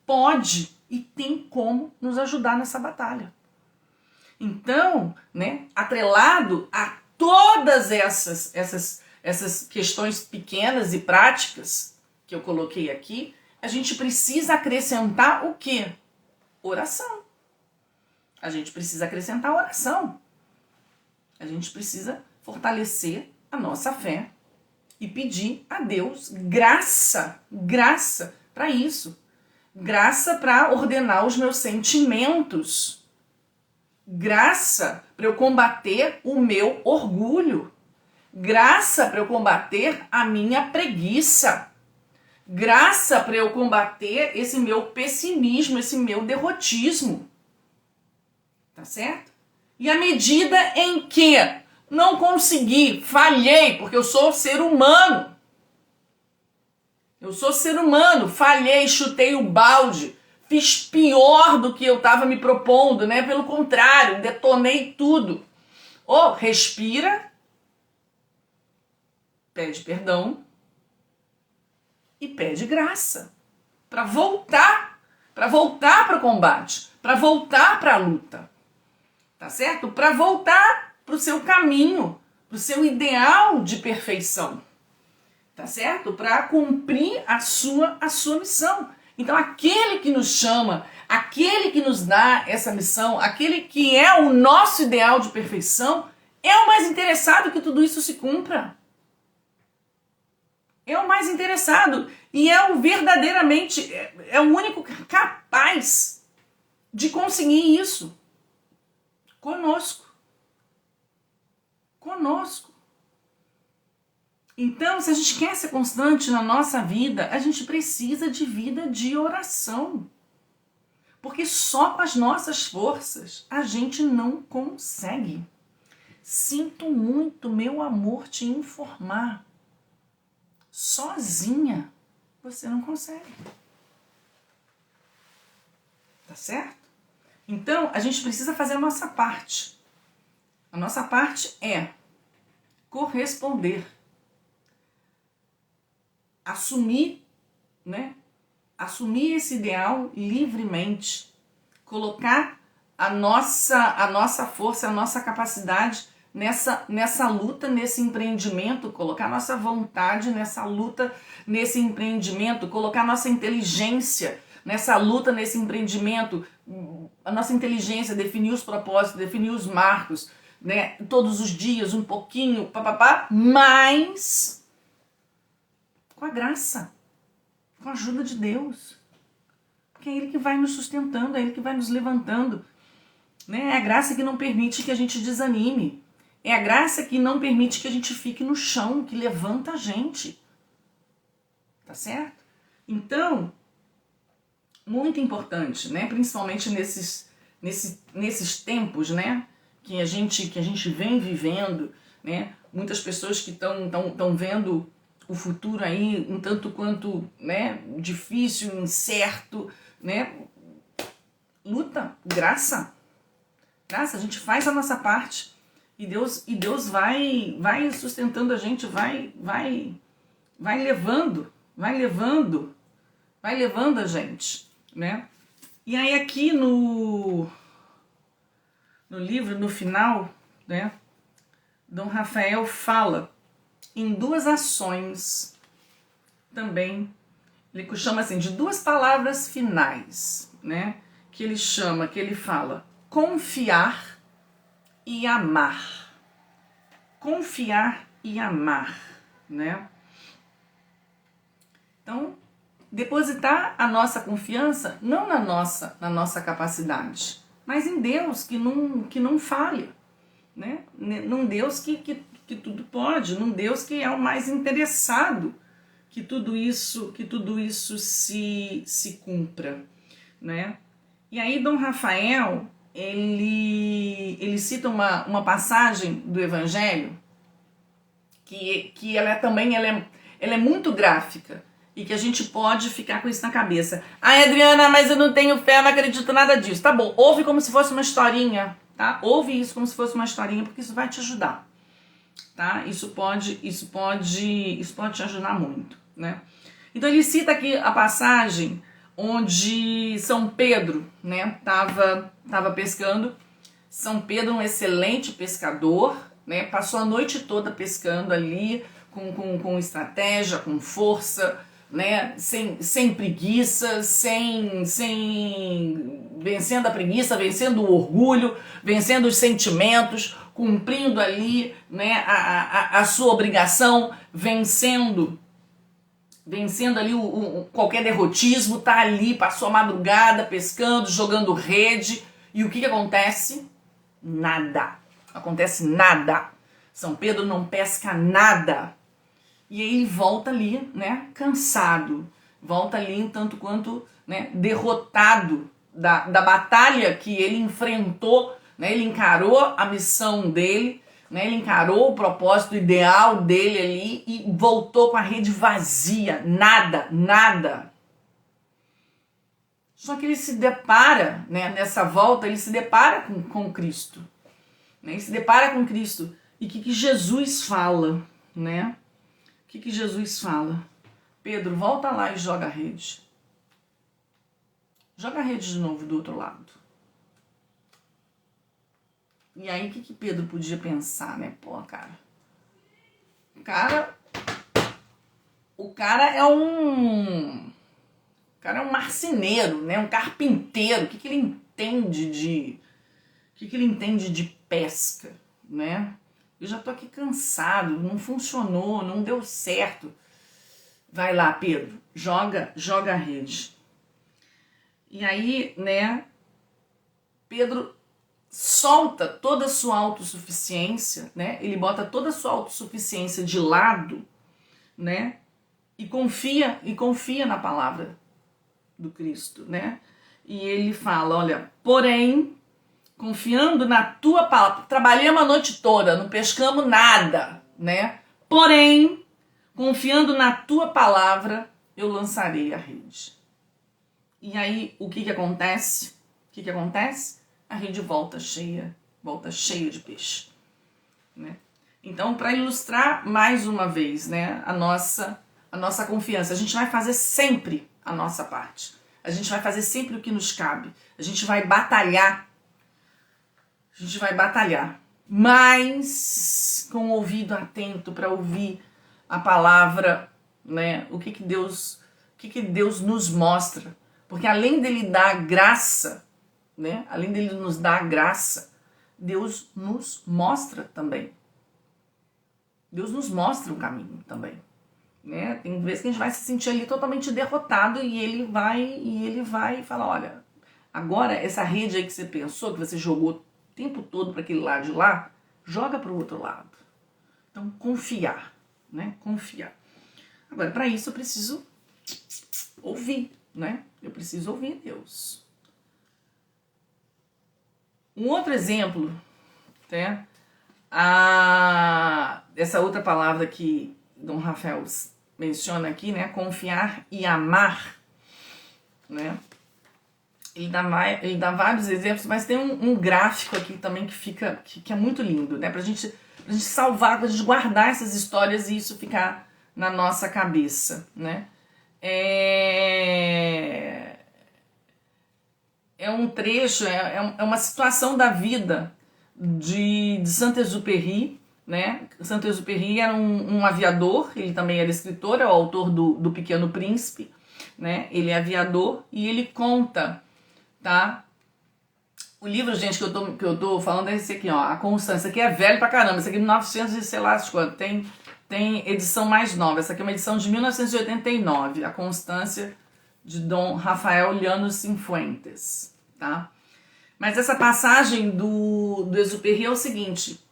pode e tem como nos ajudar nessa batalha. Então, né, atrelado a todas essas questões pequenas e práticas que eu coloquei aqui, a gente precisa acrescentar o quê? Oração. A gente precisa acrescentar oração. A gente precisa fortalecer a nossa fé e pedir a Deus graça para isso. Graça para ordenar os meus sentimentos. Graça para eu combater o meu orgulho. Graça para eu combater a minha preguiça. Graça para eu combater esse meu pessimismo, esse meu derrotismo. Tá certo? E à medida em que não consegui, falhei, porque eu sou ser humano. Eu sou ser humano, falhei, chutei o balde, fiz pior do que eu estava me propondo, né? Pelo contrário, detonei tudo. Ou respira, pede perdão e pede graça para voltar para o combate, para voltar para a luta. Tá certo? Para voltar para o seu caminho, para o seu ideal de perfeição. Tá certo? Para cumprir a sua missão. Então, aquele que nos chama, aquele que nos dá essa missão, aquele que é o nosso ideal de perfeição, é o mais interessado que tudo isso se cumpra. É o mais interessado e é o verdadeiramente, é o único capaz de conseguir isso. Conosco. Então, se a gente quer ser constante na nossa vida, a gente precisa de vida de oração. Porque só com as nossas forças a gente não consegue. Sinto muito, meu amor, te informar. Sozinha você não consegue. Tá certo? Então, a gente precisa fazer a nossa parte. A nossa parte é corresponder. Assumir, né? Assumir esse ideal livremente. Colocar a nossa força, a nossa capacidade nessa luta, nesse empreendimento. Colocar a nossa vontade nessa luta, nesse empreendimento. Colocar a nossa inteligência nessa luta, nesse empreendimento. A nossa inteligência, definir os propósitos, definir os marcos, né? Todos os dias, um pouquinho, mas com a graça, com a ajuda de Deus. Porque é Ele que vai nos sustentando, é Ele que vai nos levantando. Né? É a graça que não permite que a gente desanime. É a graça que não permite que a gente fique no chão, que levanta a gente. Tá certo? Então, muito importante, né? Principalmente nesses tempos, né? Que a gente vem vivendo, né? Muitas pessoas que estão vendo o futuro aí um tanto quanto, né, difícil, incerto, né? Luta, graça, a gente faz a nossa parte e Deus vai sustentando a gente, vai levando a gente, né? E aí aqui no livro, no final, né, Dom Rafael fala em duas ações também, ele chama assim de duas palavras finais, né, que ele fala confiar e amar. Confiar e amar, né? Então, depositar a nossa confiança não na nossa capacidade, mas em Deus que não falha, né? Num Deus que tudo pode, num Deus que é o mais interessado que tudo isso se cumpra, né? E aí Dom Rafael, ele cita uma passagem do Evangelho que ela é muito gráfica e que a gente pode ficar com isso na cabeça. Ah, Adriana, mas eu não tenho fé, não acredito nada disso. Tá bom, ouve como se fosse uma historinha, tá? Ouve isso como se fosse uma historinha, porque isso vai te ajudar, tá? Isso pode te ajudar muito, né? Então ele cita aqui a passagem onde São Pedro, né, tava pescando. São Pedro, um excelente pescador, né, passou a noite toda pescando ali, com estratégia, com força, né, sem preguiça, vencendo a preguiça, vencendo o orgulho, vencendo os sentimentos, cumprindo ali, né, a sua obrigação, vencendo ali qualquer derrotismo, tá ali, passou a madrugada pescando, jogando rede, e o que acontece? Nada. Acontece nada. São Pedro não pesca nada. E aí ele volta ali, né, cansado, volta ali um tanto quanto, né, derrotado da batalha que ele enfrentou, né, ele encarou a missão dele, né, ele encarou o propósito ideal dele ali e voltou com a rede vazia, nada. Só que ele se depara, né, nessa volta, ele se depara com Cristo. Né, ele se depara com Cristo. E o que Jesus fala, né? O que Jesus fala? Pedro, volta lá e joga a rede. Joga a rede de novo do outro lado. E aí, o que Pedro podia pensar, né? Pô, cara. O cara é um marceneiro, né? Um carpinteiro. O que ele entende de pesca, né? Eu já tô aqui cansado, não funcionou, não deu certo. Vai lá, Pedro, joga a rede. E aí, né, Pedro solta toda a sua autossuficiência, né? Ele bota toda a sua autossuficiência de lado, né? E confia na palavra do Cristo, né? E ele fala, olha, porém, confiando na tua palavra, trabalhamos a noite toda, não pescamos nada, né? Porém, confiando na tua palavra, eu lançarei a rede. E aí, o que acontece? A rede volta cheia de peixe, né? Então, para ilustrar mais uma vez, né, a nossa confiança, a gente vai fazer sempre a nossa parte. A gente vai fazer sempre o que nos cabe. A gente vai batalhar, mas com o ouvido atento para ouvir a palavra, né? O que Deus nos mostra. Porque além dele dar graça, né? Além dele nos dar graça, Deus nos mostra também. Deus nos mostra o caminho também, né? Tem vezes que a gente vai se sentir ali totalmente derrotado e ele vai falar, olha, agora essa rede aí que você pensou, que você jogou o tempo todo para aquele lado de lá, joga para o outro lado. Então, confiar, né? Confiar. Agora, para isso eu preciso ouvir, né? Eu preciso ouvir Deus. Um outro exemplo, né? Essa outra palavra que Dom Rafael menciona aqui, né? Confiar e amar, né? Ele dá vários exemplos, mas tem um gráfico aqui também que é muito lindo, né? Pra gente salvar, pra gente guardar essas histórias e isso ficar na nossa cabeça, né? É um trecho, é uma situação da vida de Saint-Exupéry, né? Saint-Exupéry era um aviador, ele também era escritor, é o autor do Pequeno Príncipe, né? Ele é aviador e ele conta, tá? O livro, gente, que eu tô falando é esse aqui, ó, A Constância. Esse aqui é velho pra caramba, esse aqui é de 1900 e sei lá quanto. Tem edição mais nova, essa aqui é uma edição de 1989, A Constância, de Dom Rafael Llanos Cifuentes, tá? Mas essa passagem do Exupéry é o seguinte,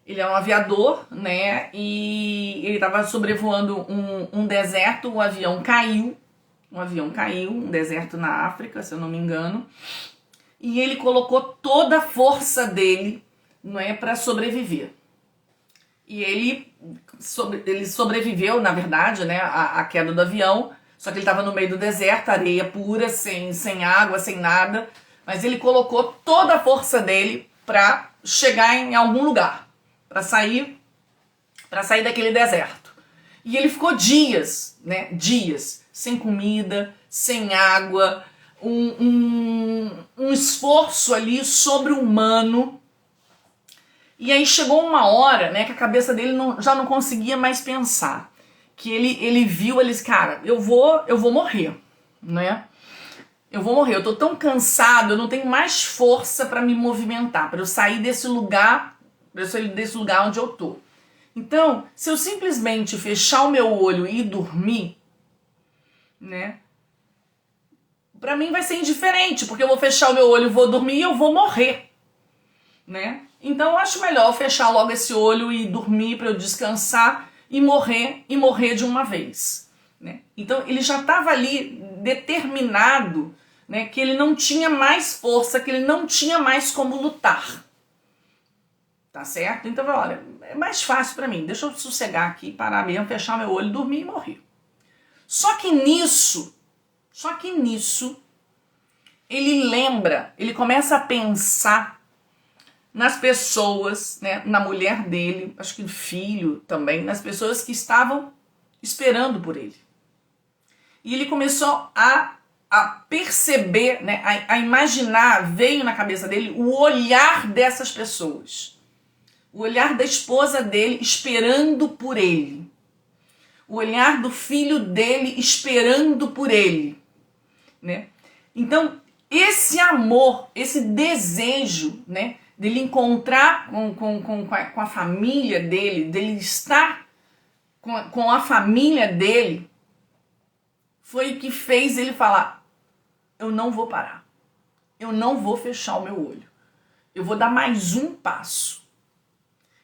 Ele é um aviador, né? E ele estava sobrevoando um deserto, o avião caiu. Um deserto na África, se eu não me engano. E ele colocou toda a força dele, não é, para sobreviver. E ele sobreviveu, na verdade, né, à queda do avião. Só que ele estava no meio do deserto, areia pura, sem água, sem nada. Mas ele colocou toda a força dele para chegar em algum lugar, para sair daquele deserto. E ele ficou dias, né, sem comida, sem água, um esforço ali sobre-humano. E aí chegou uma hora, né, que a cabeça dele já não conseguia mais pensar. Que ele viu, ele disse, cara, eu vou morrer, né? Eu vou morrer, eu tô tão cansado, eu não tenho mais força para me movimentar, para eu sair desse lugar, onde eu tô. Então, se eu simplesmente fechar o meu olho e dormir, né? Para mim vai ser indiferente, porque eu vou fechar o meu olho, vou dormir e eu vou morrer, né? Então eu acho melhor fechar logo esse olho e dormir para eu descansar e morrer de uma vez, né? Então ele já estava ali determinado, né, que ele não tinha mais força, que ele não tinha mais como lutar. Tá certo? Então, olha, é mais fácil para mim. Deixa eu sossegar aqui, parar mesmo, fechar meu olho, dormir e morrer. Só que nisso, ele começa a pensar nas pessoas, né, na mulher dele, acho que no filho também, nas pessoas que estavam esperando por ele. E ele começou a perceber, né, a imaginar, veio na cabeça dele o olhar dessas pessoas. O olhar da esposa dele esperando por ele. O olhar do filho dele esperando por ele, né? Então, esse amor, esse desejo, né, dele encontrar com a família dele estar com a família dele, foi o que fez ele falar, eu não vou parar, eu não vou fechar o meu olho, eu vou dar mais um passo,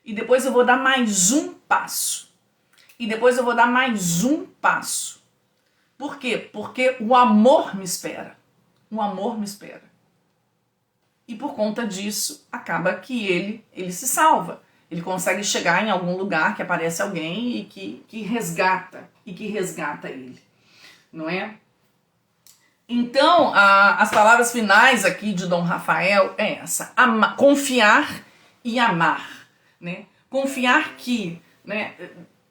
e depois eu vou dar mais um passo, e depois eu vou dar mais um passo. Por quê? Porque o amor me espera, E por conta disso, acaba que ele se salva. Ele consegue chegar em algum lugar que aparece alguém e que resgata ele, não é? Então, as palavras finais aqui de Dom Rafael é essa: confiar e amar, né? Confiar que, né,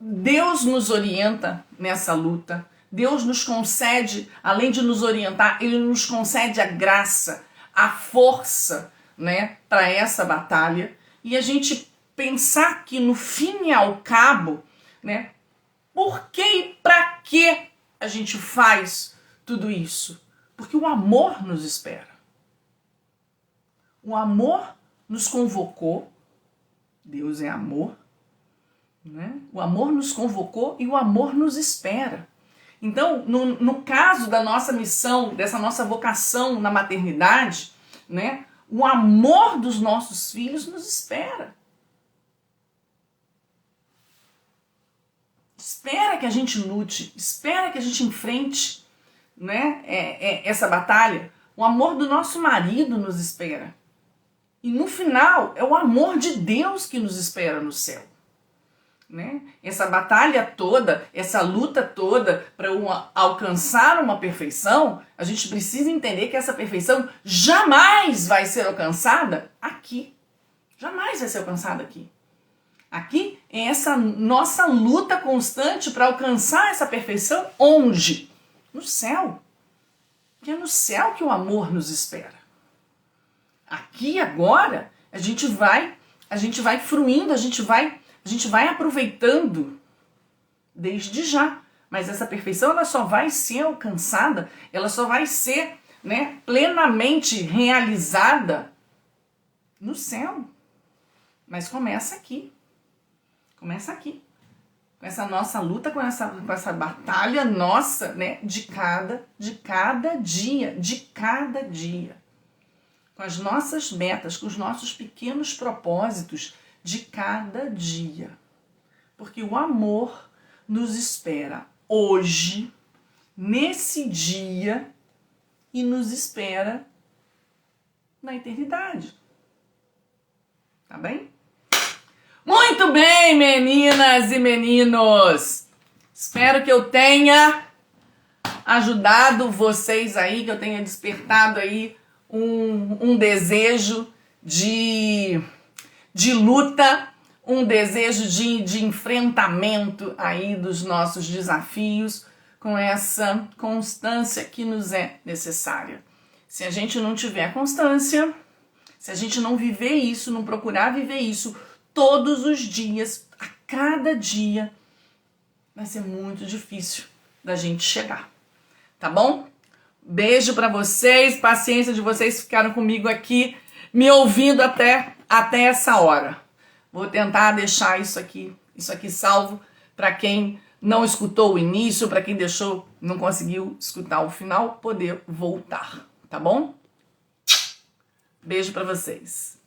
Deus nos orienta nessa luta, Deus nos concede, além de nos orientar, Ele nos concede a graça, a força, né, para essa batalha, e a gente pensar que no fim e ao cabo, né, por que e para que a gente faz tudo isso? Porque o amor nos espera. O amor nos convocou, Deus é amor, né? O amor nos convocou e o amor nos espera. Então, no caso da nossa missão, dessa nossa vocação na maternidade, né, o amor dos nossos filhos nos espera. Espera que a gente lute, espera que a gente enfrente, né, essa batalha. O amor do nosso marido nos espera. E no final, é o amor de Deus que nos espera no céu. Né? Essa batalha toda, essa luta toda para alcançar uma perfeição, a gente precisa entender que essa perfeição jamais vai ser alcançada aqui. Jamais vai ser alcançada aqui. Aqui é essa nossa luta constante para alcançar essa perfeição onde? No céu. Porque é no céu que o amor nos espera. Aqui agora a gente vai fruindo, a gente vai aproveitando desde já. Mas essa perfeição ela só vai ser alcançada, ela só vai ser, né, plenamente realizada no céu. Mas começa aqui. Começa aqui. Com essa nossa luta, com essa batalha nossa, né, de cada dia. Com as nossas metas, com os nossos pequenos propósitos, de cada dia. Porque o amor nos espera hoje, nesse dia, e nos espera na eternidade. Tá bem? Muito bem, meninas e meninos! Espero que eu tenha ajudado vocês aí, que eu tenha despertado aí um desejo de luta, um desejo de enfrentamento aí dos nossos desafios com essa constância que nos é necessária. Se a gente não tiver constância, se a gente não viver isso, não procurar viver isso todos os dias, a cada dia, vai ser muito difícil da gente chegar. Tá bom? Beijo pra vocês, paciência de vocês que ficaram comigo aqui, me ouvindo até essa hora. Vou tentar deixar isso aqui salvo para quem não escutou o início, para quem não conseguiu escutar o final, poder voltar, tá bom? Beijo pra vocês.